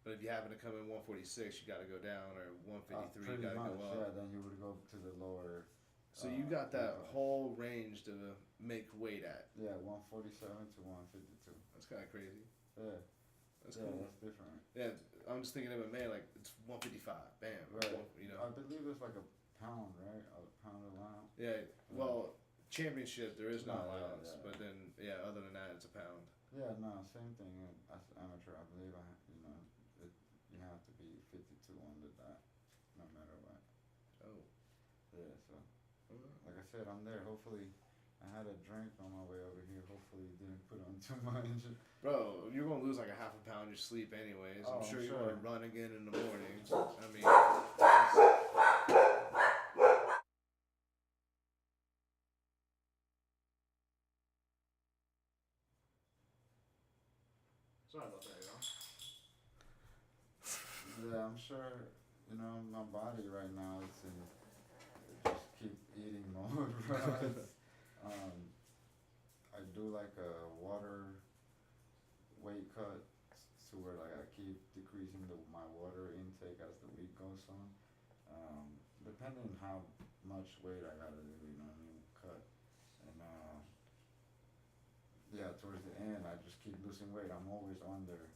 But if you happen to come in 146, you got to go down, or 153, you Pretty got to much, go up. yeah. Then you would go to the lower. So you got that whole range to make weight at. Yeah, 147 to 152. That's kind of crazy. Yeah. That's Yeah, cool. that's different. Yeah, I'm just thinking MMA like it's 155. Bam. Right. You know. I believe it's like a pound, right? A pound allowance. Yeah. Well, championship there is no No, yeah, allowance, yeah. but then other than that, it's a pound. Yeah, no, same thing as amateur. I believe you have to be 52 under that, no matter what. Oh. Yeah, so like I said, I'm there. Hopefully, I had a drink on my way over here. Hopefully, it didn't put on too much. Bro, you're gonna lose like a half a pound in your sleep anyways. Oh, I'm sure you're sure. gonna run again in the morning. I mean. Sorry about that, y'all. Yeah, I'm sure. My body right now is in just keep eating mode. Right? I do like a water weight cut to where like I keep decreasing my water intake as the week goes on. Depending how much weight I gotta do, cut. And yeah, towards the end I just keep losing weight. I'm always under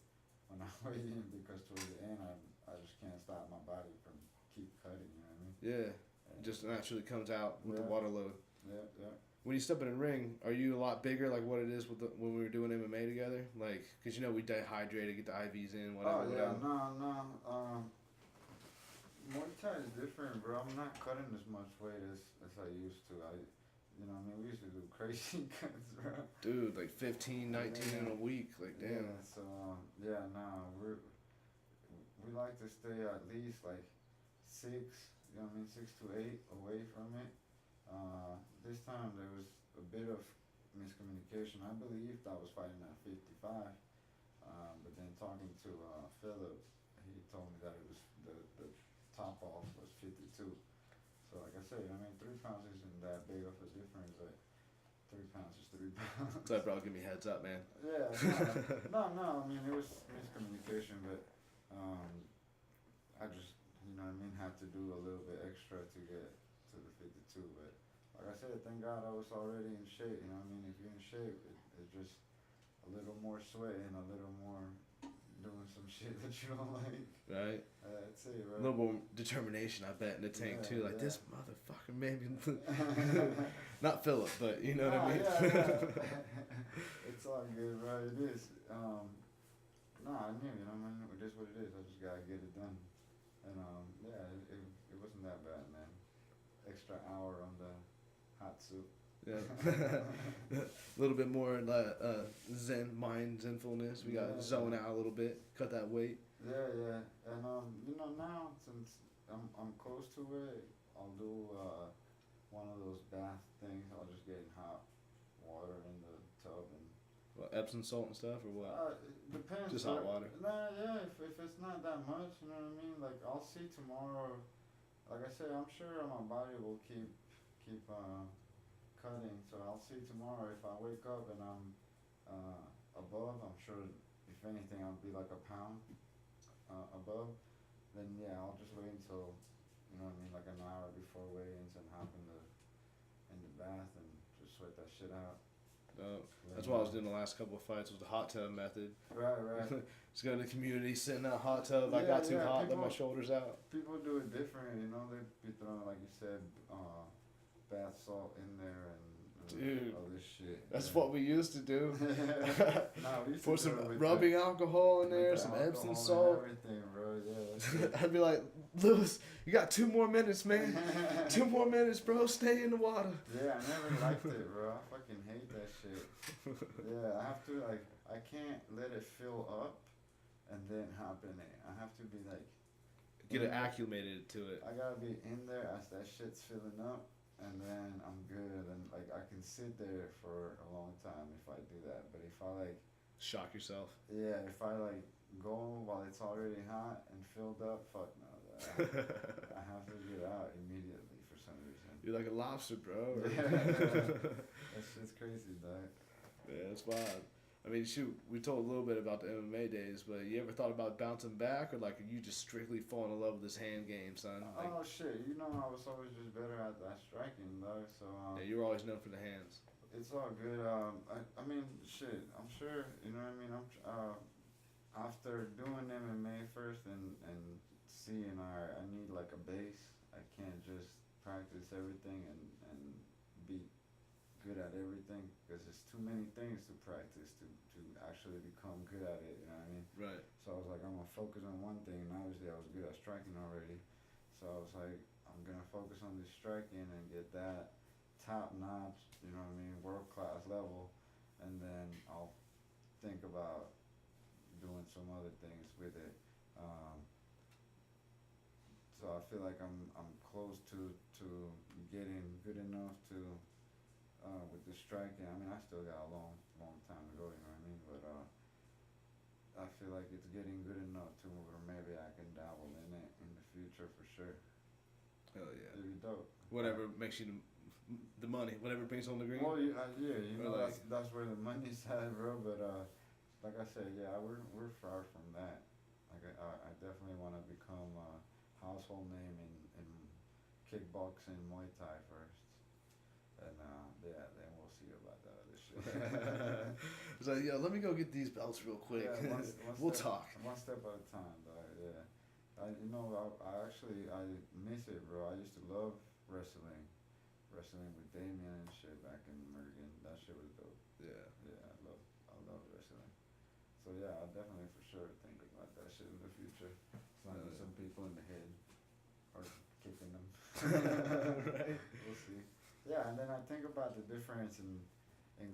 when I weigh in because towards the end I just can't stop my body from keep cutting, you know what I mean? Yeah, it just naturally comes out with the Yeah. water load. Yeah. When you step in a ring, are you a lot bigger like what it is when we were doing MMA together? Like, cause we dehydrated, get the IVs in, whatever. Oh yeah, whatever. no. Muay Thai is different, bro. I'm not cutting as much weight as I used to. We used to do crazy cuts, bro. Dude, like 15, 19 in a week, like damn. Yeah, so we like to stay at least like 6, 6 to 8 away from it. This time there was a bit of miscommunication. I believed I was fighting at 55, but then talking to Philip, he told me that it was the top off was 52. So like I said, 3 pounds isn't that big of a difference, but 3 pounds is 3 pounds. So bro, give me a heads up, man. Yeah, no. It was miscommunication, but I just had to do a little bit extra to get to the 52. But like I said, thank God I was already in shape. If you're in shape, it's just a little more sweat and a little more doing some shit that you don't like. Right. That's it, right? A little more determination, I bet, in the tank too. Like this motherfucker made me. Not Philip, but you know what I mean. Yeah. It's all good, bro. It is. I knew, it is what it is. I just gotta get it done. And it wasn't that bad, man. Extra hour on the hot soup. Yeah. A little bit more zen, mindfulness. We got to zone out a little bit, cut that weight. Yeah. And now since I'm close to it, I'll do one of those bath things. I'll just get in hot water in the tub and. What, Epsom salt and stuff, or what? It depends. Just hot water. Nah, yeah. If it's not that much, you know what I mean. Like I'll see tomorrow. Like I said, I'm sure my body will keep cutting. So I'll see tomorrow if I wake up and I'm above. I'm sure if anything I'll be like a pound above. Then I'll just wait until like an hour before weigh-ins and hop in the bath and just sweat that shit out. That's what I was doing the last couple of fights, was the hot tub method. Right. Just go to the community, sit in that hot tub. I got too hot, let my shoulders out. People do it different, they'd be throwing, like you said, bath salt in there and dude, all this shit. That's what we used to do. We used Put to some do it with rubbing alcohol in there, some Epsom salt. Everything, bro. Yeah. I'd be like, Lewis, you got 2 more minutes, man. 2 more minutes, bro. Stay in the water. Yeah, I never liked it, bro. I fucking hate that shit. Yeah, I have to, I can't let it fill up and then hop in it. I have to be like... Get it acclimated to it. I gotta be in there as that shit's filling up, and then I'm good. And, I can sit there for a long time if I do that. But if I, Shock yourself. Yeah, if I, go while it's already hot and filled up, fuck no. I have to get out immediately for some reason. You're like a lobster, bro. That shit's crazy, dog. Yeah, it's wild. I mean, shoot, we told a little bit about the MMA days, but you ever thought about bouncing back, or like are you just strictly falling in love with this hand game, son? Like, Oh shit, you know I was always just better at that striking, dog. So yeah, you were always known for the hands. it's all good. I mean, shit. I'm sure. You know what I mean. After doing MMA first and seeing, I need like a base. I can't just practice everything and be good at everything because there's too many things to practice to actually become good at it. You know what I mean? Right. So I was like, I'm gonna focus on one thing, and obviously I was good at striking already. So I was like, I'm gonna focus on this striking and get that top notch, you know what I mean, world class level, and then I'll think about doing some other things with it. So I feel like I'm close to getting good enough to with the striking. I mean, I still got a long time to go, you know what I mean, but I feel like it's getting good enough to where maybe I can dabble in it in the future for sure. Hell yeah. It'd be dope. Whatever makes you the money, whatever brings home the green. Well, yeah, you know, Or that's where the money's at, bro. But like I said, yeah, we're far from that. Like I definitely want to become a household name in kickboxing, Muay Thai first, and yeah, then we'll see about that other shit. So yeah, let me go get these belts real quick. Yeah, We'll step, talk. one step at a time, dog. Yeah, I actually miss it, bro. I used to love wrestling with Damien and shit back in Mergen. That shit was dope. Yeah. Yeah, I love wrestling. So yeah, I'll definitely for sure think about that shit in the future. Slamming some people in the head or kicking them. Right. We'll see. Yeah, and then I think about the difference in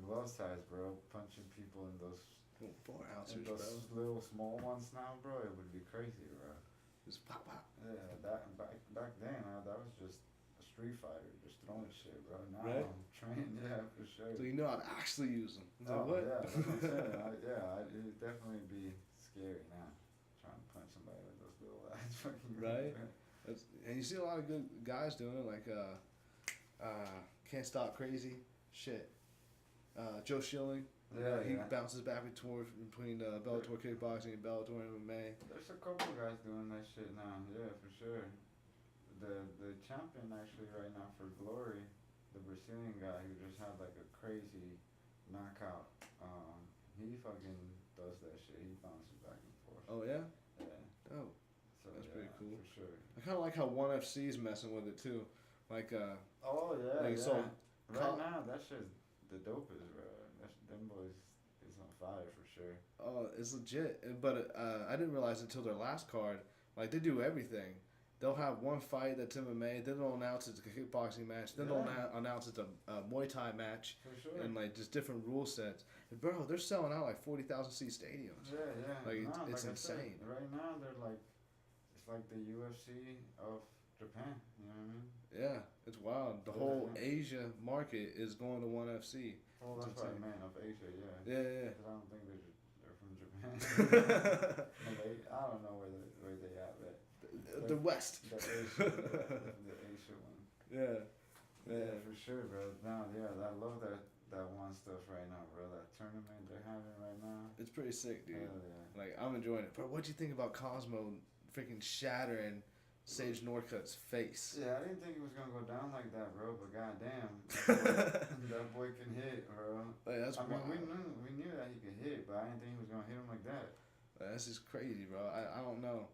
glove size, bro. Punching people in those 4 ounces, bro. little small ones now, bro. It would be crazy, bro. Just pop, pop. Yeah, that back then, that was just a street fighter, just throwing shit, bro. Now Right. I'm trained, yeah, for sure. So you know how to actually use them. Oh, What? yeah, that's what I'm saying. It'd definitely be scary now, trying to punch somebody with those little ass fucking Right. gloves. And you see a lot of good guys doing it, like Can't Stop Crazy, shit. Joe Schilling, Yeah, he yeah. bounces back between Bellator kickboxing and Bellator MMA. There's a couple guys doing that shit now, yeah, for sure. The champion actually right now for Glory, the Brazilian guy who just had like a crazy knockout, he fucking does that shit. He bounces back and forth. Oh yeah, Yeah. oh, So That's yeah, pretty cool. For sure. I kind of like how ONE FC's messing with it too, like Oh yeah, Like, yeah. so, right Col- now that shit's the dopest, bro. Them boys is on fire for sure. oh, it's legit. But I didn't realize until their last card, like they do everything. They'll have one fight that's MMA, then they'll announce it's a kickboxing match, then they'll announce it's a Muay Thai match, For sure. and like just different rule sets. And bro, they're selling out like 40,000 seat stadiums. Yeah, yeah. Like, No, it's like I said, insane. right now they're like, it's like the UFC of Japan. You know what I mean? Yeah, it's wild. The Yeah, whole yeah. Asia market is going to ONE FC. Well, It's that's what I insane. meant of Asia. Yeah. Yeah, 'Cause I don't think they're from Japan. I don't know where they at, but yeah. The West. the Asia one. Yeah. Yeah, for sure, bro. No, yeah, I love that one stuff right now, bro. That tournament they're having right now. It's pretty sick, dude. Hell yeah. Like, I'm enjoying it. Bro, what'd you think about Cosmo freaking shattering Sage Northcutt's face? Yeah, I didn't think it was gonna go down like that, bro. But goddamn, that boy can hit, bro. Like, that's I mean, wild. we knew that he could hit, but I didn't think he was gonna hit him like that. Like, that's just crazy, bro. I don't know.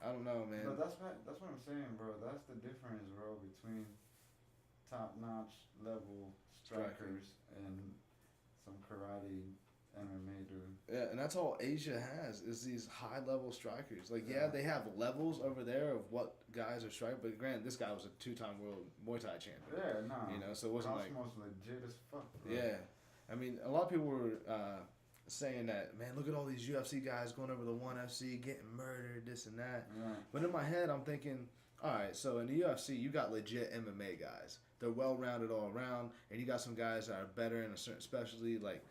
I don't know, man. But that's what I'm saying, bro. That's the difference, bro, between top-notch level strikers and some karate MMA dude. Yeah, and that's all Asia has is these high-level strikers. Like, yeah, Yeah. they have levels over there of what guys are striking, but granted, this guy was a 2-time world Muay Thai champion. Yeah, nah. You know, so it wasn't like... Cosmo's legit as fuck, bro. Yeah. I mean, a lot of people were saying that, man, look at all these UFC guys going over the ONE FC, getting murdered, this and that. Yeah. But in my head, I'm thinking, all right, so in the UFC, you got legit MMA guys. They're well-rounded all around, and you got some guys that are better in a certain specialty, like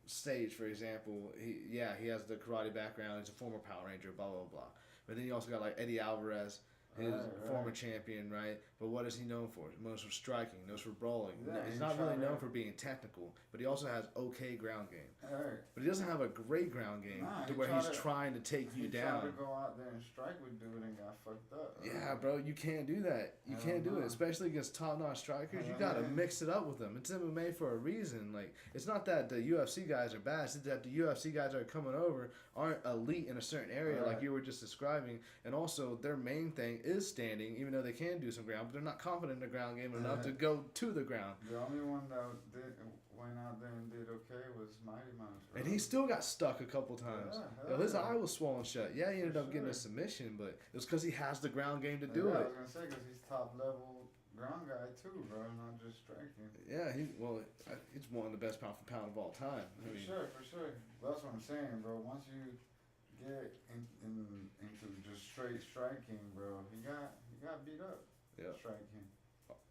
Sage, for example. He has the karate background. He's a former Power Ranger, blah, blah, blah. But then you also got, like, Eddie Alvarez. He's Right, former right. champion, right? But what is he known for? Most for striking, known for brawling. Yeah, He's he not really tried known it. for being technical, but he also has okay ground game. Alright. But he doesn't have a great ground game Nah, to he where tried he's to- trying to take you He tried down. to go out there and strike with dude and got fucked up. Yeah, bro, you can't do that. You Hell can't do no. it, especially against top-notch strikers. You Hell gotta yeah. mix it up with them. It's MMA for a reason. Like, it's not that the UFC guys are bad. It's that the UFC guys that are coming over aren't elite in a certain area, like Right. you were just describing. And also, their main thing is standing, even though they can do some ground, but they're not confident in the ground game enough to go to the ground. The only one that went out there and did okay was Mighty Mouse. Bro. And he still got stuck a couple times. Yeah, Yo, his hell yeah. eye was swollen shut. Yeah, he ended For up getting a sure. submission, but it was because he has the ground game to do Yeah, I it. was gonna say because he's top level ground guy too, bro, not just striking. Yeah, he's one of the best pound for pound of all time. I For mean, sure, for sure. That's what I'm saying, bro. Once you get into just straight striking, bro, he got beat up. Yeah. Striking.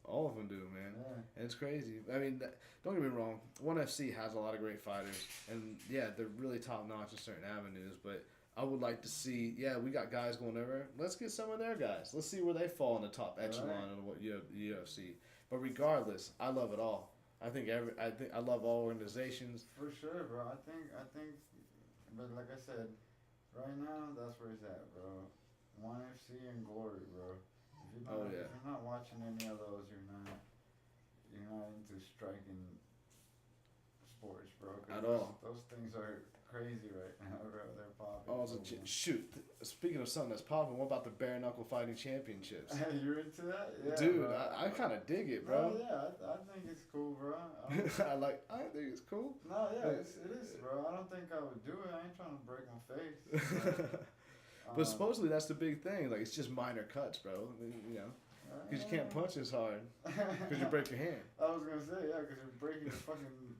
all of them do, man. Yeah. And it's crazy. I mean, don't get me wrong. ONE FC has a lot of great fighters, and yeah, they're really top notch in certain avenues. But I would like to see, we got guys going over. Let's get some of their guys. Let's see where they fall in the top echelon of what UFC. But regardless, I love it all. I think I love all organizations. For sure, bro. I think, but like I said, right now that's where it's at, bro. ONE FC and Glory, bro. If you're not watching any of those, you're not into striking sports, bro. 'Cause At all. Those things are crazy right now, bro. They're popping. Oh, shoot. Speaking of something that's popping, what about the bare knuckle fighting championships? You're into that? Yeah, Dude, bro. I kind of dig it, bro. No, yeah, I think it's cool, bro. I think it's cool. No, yeah, it is, bro. I don't think I would do it. I ain't trying to break my face. But supposedly that's the big thing. Like, it's just minor cuts, bro. You know, because you can't punch as hard because you break your hand. I was gonna say, yeah, because you're breaking your fucking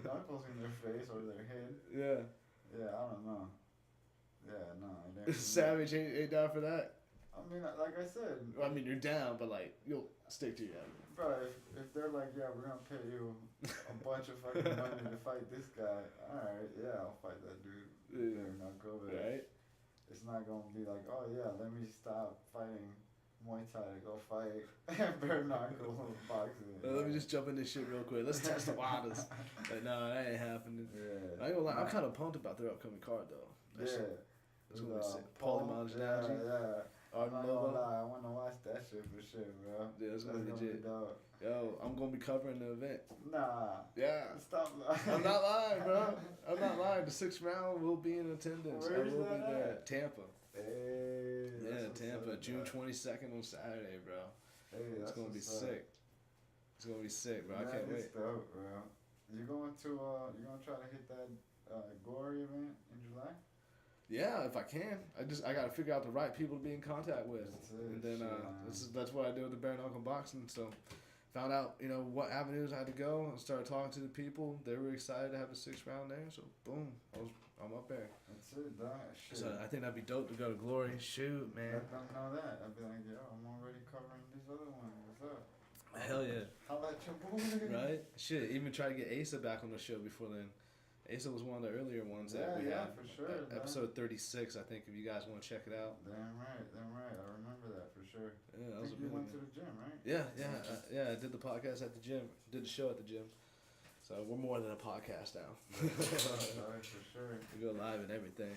knuckles in their face or their head. Yeah. Yeah, I don't know. Yeah, no. it ain't- Savage ain't down for that. I mean, like I said, I mean, you're down, but like you'll stick to your hand. bro, if they're like, yeah, we're gonna pay you a bunch of fucking money to fight this guy, alright, yeah, I'll fight that dude. Yeah. Bare knuckle, but Right? it's not gonna be like, oh yeah, let me stop fighting Muay Thai to go fight bare knuckle boxing. Let me just jump in this shit real quick. Let's test the waters. But no, that ain't happening. Yeah. I ain't gonna lie, I'm kind of pumped about their upcoming card though. That Yeah. shit, it's gonna be sick. Paul, Paulie Malignaggi, yeah. I'm Arden not gonna Lobo. lie, I wanna watch that shit for sure, bro. Yeah, it's gonna be That's legit. dope. Yo, I'm gonna be covering the event. Nah. Yeah. Stop lying. I'm not lying, bro. I'm not lying. The 6th round will be in attendance. Where's I will that be there. at? Tampa. Hey. Yeah, that's what's Tampa, up, June bro. 22nd on Saturday, bro. Hey, It's that's gonna be what's up. sick. It's gonna be sick, bro. I That can't is wait. dope, bro. You going try to hit that Glory event in July? Yeah, if I can. I gotta figure out the right people to be in contact with. That's it, And then shit, man. that's what I did with the bare knuckle boxing. So found out, what avenues I had to go and started talking to the people. They were excited to have a 6th round there, so boom. I'm up there. That's it, dog. Shit. So I think that'd be dope to go to Glory. Shoot, man. Let them know that. I'd be like, yo, I'm already covering this other one. What's up? Hell yeah. How about your boy? Right? Shit, even try to get Asa back on the show before then. Asa was one of the earlier ones that we had. for sure. man. Episode 36, I think, if you guys want to check it out. Damn right. I remember that for sure. Yeah, that I was think a you went really to the gym, right? Yeah, I did the podcast at the gym. Did the show at the gym. So we're more than a podcast now. Alright, for sure. We go live and everything.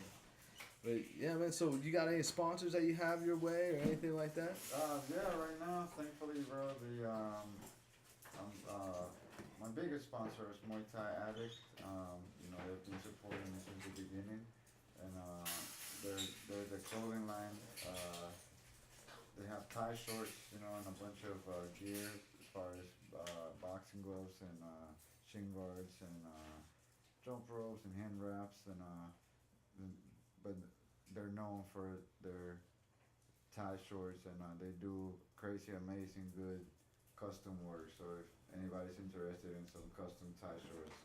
But yeah, man, so you got any sponsors that you have your way or anything like that? Yeah, right now, thankfully, bro, my biggest sponsor is Mauy Thai Addict. They've been supporting me since the beginning, and they're the clothing line. They have Thai shorts, and a bunch of gear as far as boxing gloves and shin guards and jump ropes and hand wraps, but they're known for their Thai shorts, and they do crazy, amazing, good custom work. So if anybody's interested in some custom Thai shorts,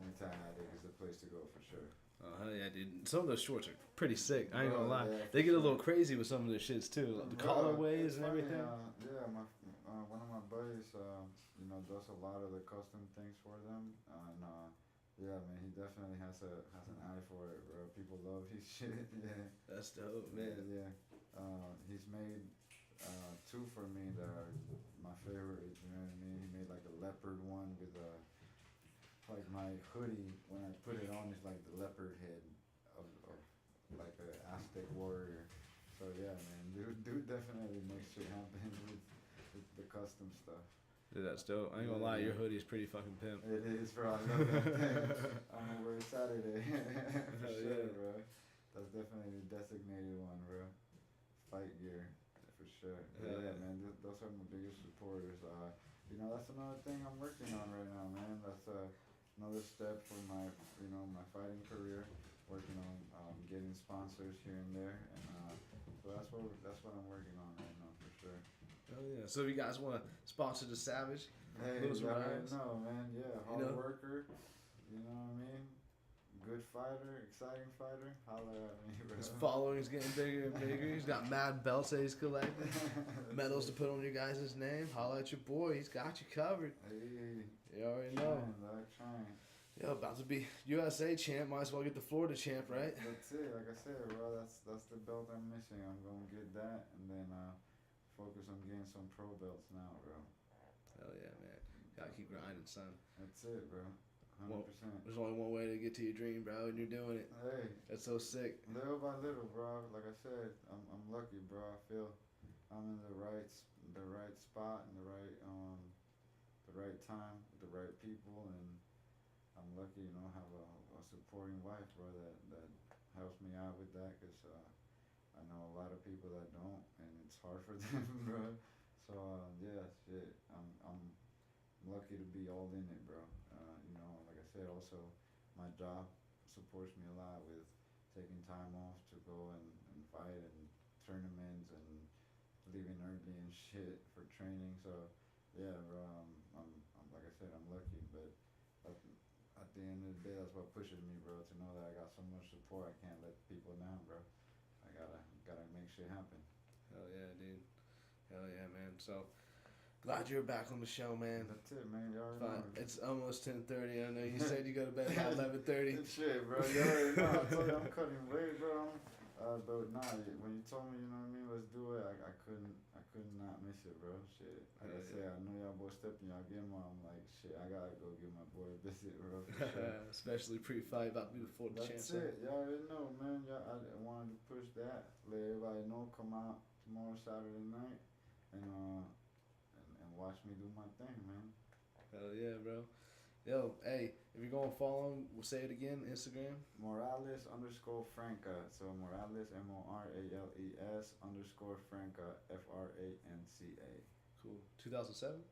Mauy Thai Addict is the place to go for sure. Oh, hell yeah, dude. Some of those shorts are pretty sick. I ain't Bro, gonna lie. yeah, They for get a sure. little crazy with some of the shits too. Like the Bro, collarways it's and funny, everything. One of my buddies, does a lot of the custom things for them, and yeah, man, he definitely has an eye for it, bro. People love his shit. Yeah. That's dope, man. Yeah. He's made two for me that are my favorite. You know what I mean? He made like a leopard one with like my hoodie. When I put it on, it's like the leopard head of like an Aztec warrior. So yeah, man, dude definitely makes shit happen with the custom stuff. Dude, that's dope. I ain't gonna lie, your hoodie's pretty fucking pimp. It is, bro. I love that thing. I'm gonna wear it Saturday. For Hell sure, yeah. bro. That's definitely the designated one, bro. Fight gear, for sure. Hell Yeah, yeah. man. Those are my biggest supporters. You know, that's another thing I'm working on right now, man. That's another step for my, you know, my fighting career. Working on getting sponsors here and there, and so that's what I'm working on right now, for sure. Oh yeah. So if you guys want to sponsor the Savage, Hey, Lewis you already Rhymes. know, man. Yeah, hard You know? worker. You know what I mean? Good fighter, exciting fighter. Holla at me, bro. His following's getting bigger and bigger. He's got mad belts that he's collecting. Medals to put on your guys' name. Holla at your boy. He's got you covered. Hey, You already know. trying, dog, trying. Yo, about to be USA champ. Might as well get the Florida champ, right? That's it. Like I said, bro. That's the belt I'm missing. I'm gonna get that, and then focus on getting some pro belts now, bro. Hell yeah, man. Gotta keep grinding, son. That's it, bro. 100%. There's only one way to get to your dream, bro, and you're doing it. Hey, That's so sick. little by little, bro. Like I said, I'm lucky, bro. I feel I'm in the right spot and the right time with the right people, and I'm lucky, you know, have a supporting wife, bro, that helps me out with that, cause I know a lot of people that don't, and it's hard for them, bro. So yeah, shit, I'm lucky to be all in it, bro. You know, like I said, also my job supports me a lot with taking time off to go and fight and tournaments and leaving early and shit for training. So yeah, bro, I'm like I said, I'm lucky, but at the end of the day, that's what pushes me, bro, to know that I got so much support. I can't let people down, bro. I gotta make shit happen. Hell yeah, dude. Hell yeah, man. So glad you're back on the show, man. That's it, man. You already Fine. know. It's almost 10:30. I know you said you go to bed about 11:30. Shit, bro. You already know. I told you I'm cutting weight, bro. But nah, when you told me, you know what I mean, let's do it, I couldn't not miss it, bro. Shit. Like I said, I know y'all boys stepping y'all game on. I'm like, shit, I gotta go give my boy a visit, bro. For sure. Especially pre-fight, about to be the Florida champ. That's it. Y'all already know, man. I wanted to push that. Let everybody know. Come out tomorrow, Saturday night, and watch me do my thing, man. Hell yeah, bro. Yo, hey, if you're gonna follow him, we'll say it again, Instagram. Morales_Franca. So Morales, MORALES_Franca, FRANCA. Cool. 2007?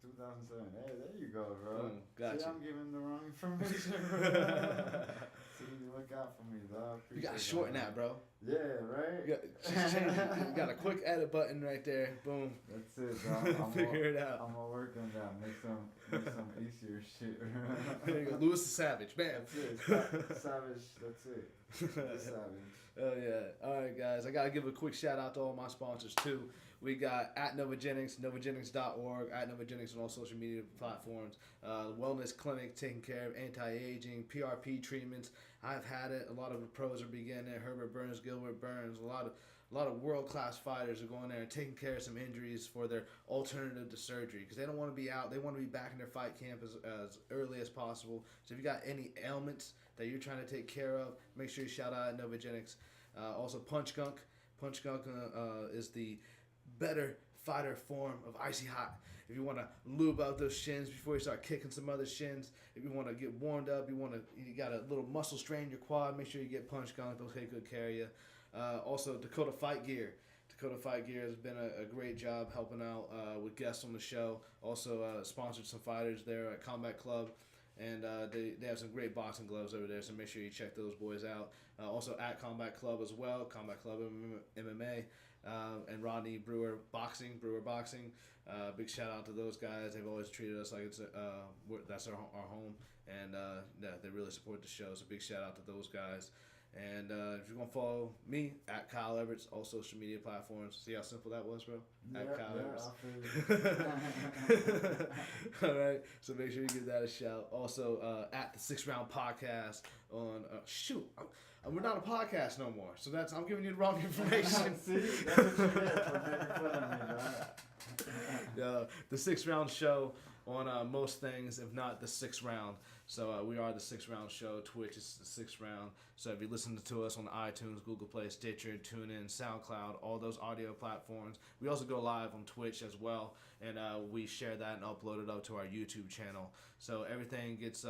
2007. Hey, there you go, bro. Boom, got See, you. I'm giving the wrong information, bro. See, look out for me, dog. You gotta Appreciate shorten man. that, bro. Yeah, right? You got a quick edit button right there. Boom. That's it, bro. Figure it out. I'm gonna work on that. Make some easier shit. There you go. Lewis the Savage. Bam. That's it. Savage. That's it. The Savage. Oh yeah. All right, guys. I gotta give a quick shout out to all my sponsors too. We got at Novogenics, novogenics.org, at Novogenics on all social media platforms. Wellness clinic taking care of anti-aging, PRP treatments. I've had it. A lot of the pros are beginning it. Herbert Burns, Gilbert Burns. A lot of world-class fighters are going there and taking care of some injuries for their alternative to surgery because they don't want to be out. They want to be back in their fight camp as early as possible. So if you got any ailments that you're trying to take care of, make sure you shout out at Novogenics. Also, Punch Gunk. Punch Gunk is the better fighter form of icy hot. If you want to lube out those shins before you start kicking some other shins, if you want to get warmed up, you got a little muscle strain in your quad, make sure you get Punch Gunk. They'll take good care of you. Also, Dakota Fight Gear. Dakota Fight Gear has been a great job helping out with guests on the show. Also sponsored some fighters there at Combat Club. And they have some great boxing gloves over there, so make sure you check those boys out. Also at Combat Club as well, Combat Club MMA, and Rodney Brewer Boxing. Big shout out to those guys. They've always treated us like that's our home, and they really support the show. So big shout out to those guys. And if you're going to follow me, at Kyle Everts, all social media platforms. See how simple that was, bro? At Kyle Everts. All right. So make sure you give that a shout. Also, at the 6th Round Podcast on... we're not a podcast no more. So I'm giving you the wrong information. See, that's what you get for making fun of me, right? The 6th Round Show on most things, if not the 6th Round. So we are the 6th Round Show. Twitch is the 6th Round. So if you listen to us on iTunes, Google Play, Stitcher, TuneIn, SoundCloud, all those audio platforms. We also go live on Twitch as well, and we share that and upload it up to our YouTube channel. So everything gets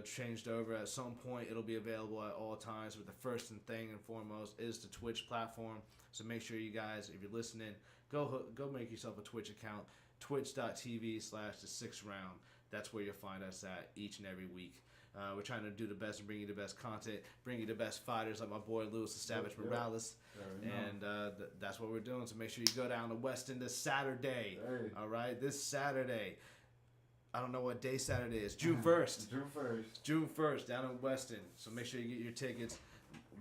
changed over. At some point, it'll be available at all times. But the first thing and foremost is the Twitch platform. So make sure you guys, if you're listening, go make yourself a Twitch account. Twitch.tv/the 6th Round. That's where you'll find us at each and every week. We're trying to do the best and bring you the best content, bring you the best fighters like my boy Luis the Savage Morales. And that's what we're doing. So make sure you go down to Weston this Saturday. Hey. All right? This Saturday. I don't know what day Saturday is. June 1st. June 1st down in Weston. So make sure you get your tickets.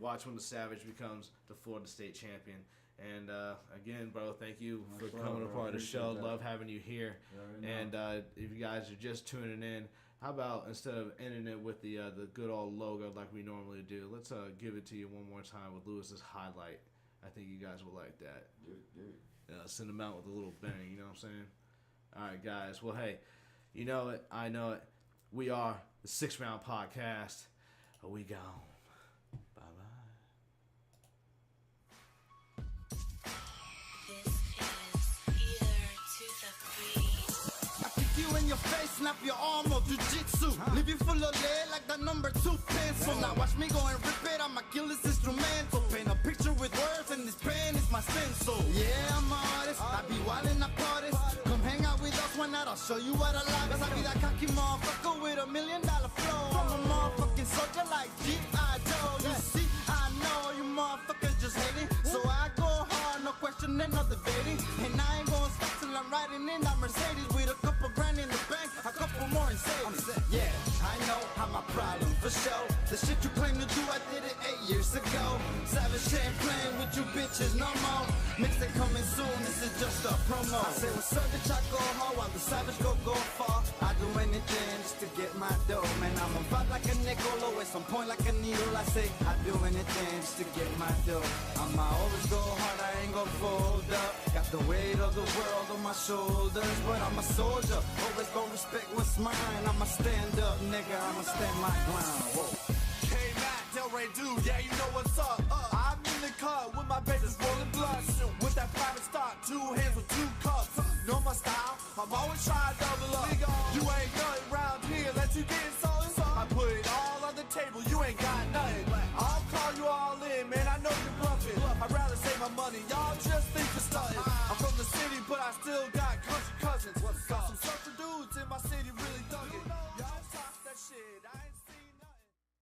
Watch when the Savage becomes the Florida State champion. And again, bro, thank you for coming a part of the show. Love having you here. And if you guys are just tuning in, how about instead of ending it with the good old logo like we normally do, let's give it to you one more time with Lewis's highlight. I think you guys will like that. Send them out with a little bang, you know what I'm saying? All right, guys. Well, hey, you know it. I know it. We are the 6th Round Podcast. We gone. In your face, snap your arm or jiu-jitsu. Leave you full of lead like that number 2 pencil. Now watch me go and rip it, I'ma kill this instrumental. Paint a picture with words and this pen is my stencil. Yeah, I'm an artist, I be wildin' up artists. Come hang out with us one night, I'll show you what I like. Cause I be that cocky motherfucker with $1 million flow. I'm a motherfucking soldier like G.I. Joe. You see, I know you motherfuckers just hating. So I go hard, no questioning, no debating. And I ain't gonna stop till I'm riding in that Mercedes with a couple grand in the bank, a couple more in savings. Yeah, I know I'm a problem for sure. The shit you claim to do, I did it 8 years ago. Savage ain't playing with you bitches no more. Mixtape coming soon, this is just a promo. I say what's up, bitch, I go hard while the Savage go far. I do anything just to get my dough. Man, I'm a vibe like a nickel, always on point like a needle. I say I do anything just to get my dough. I'ma always go hard, I ain't gonna fold up. Got the weight of the world on my shoulders, but I'm a soldier. Always gonna respect what's mine. I'ma stand up, nigga, I'ma stand my ground. Whoa. K-Mac, Delray dude, yeah, you know what's up. I'm in the cut with my babies rolling blunts. With that private stock, 2 hands with 2 cups. Know my style, I'm always trying to double up. You ain't nothing round here, let you get solid. I put it all on the table, you ain't got nothing. I'll call you all in, man, I know you're bluffing. I'd rather save my money, y'all just think you're stunting. I'm from the city, but I still got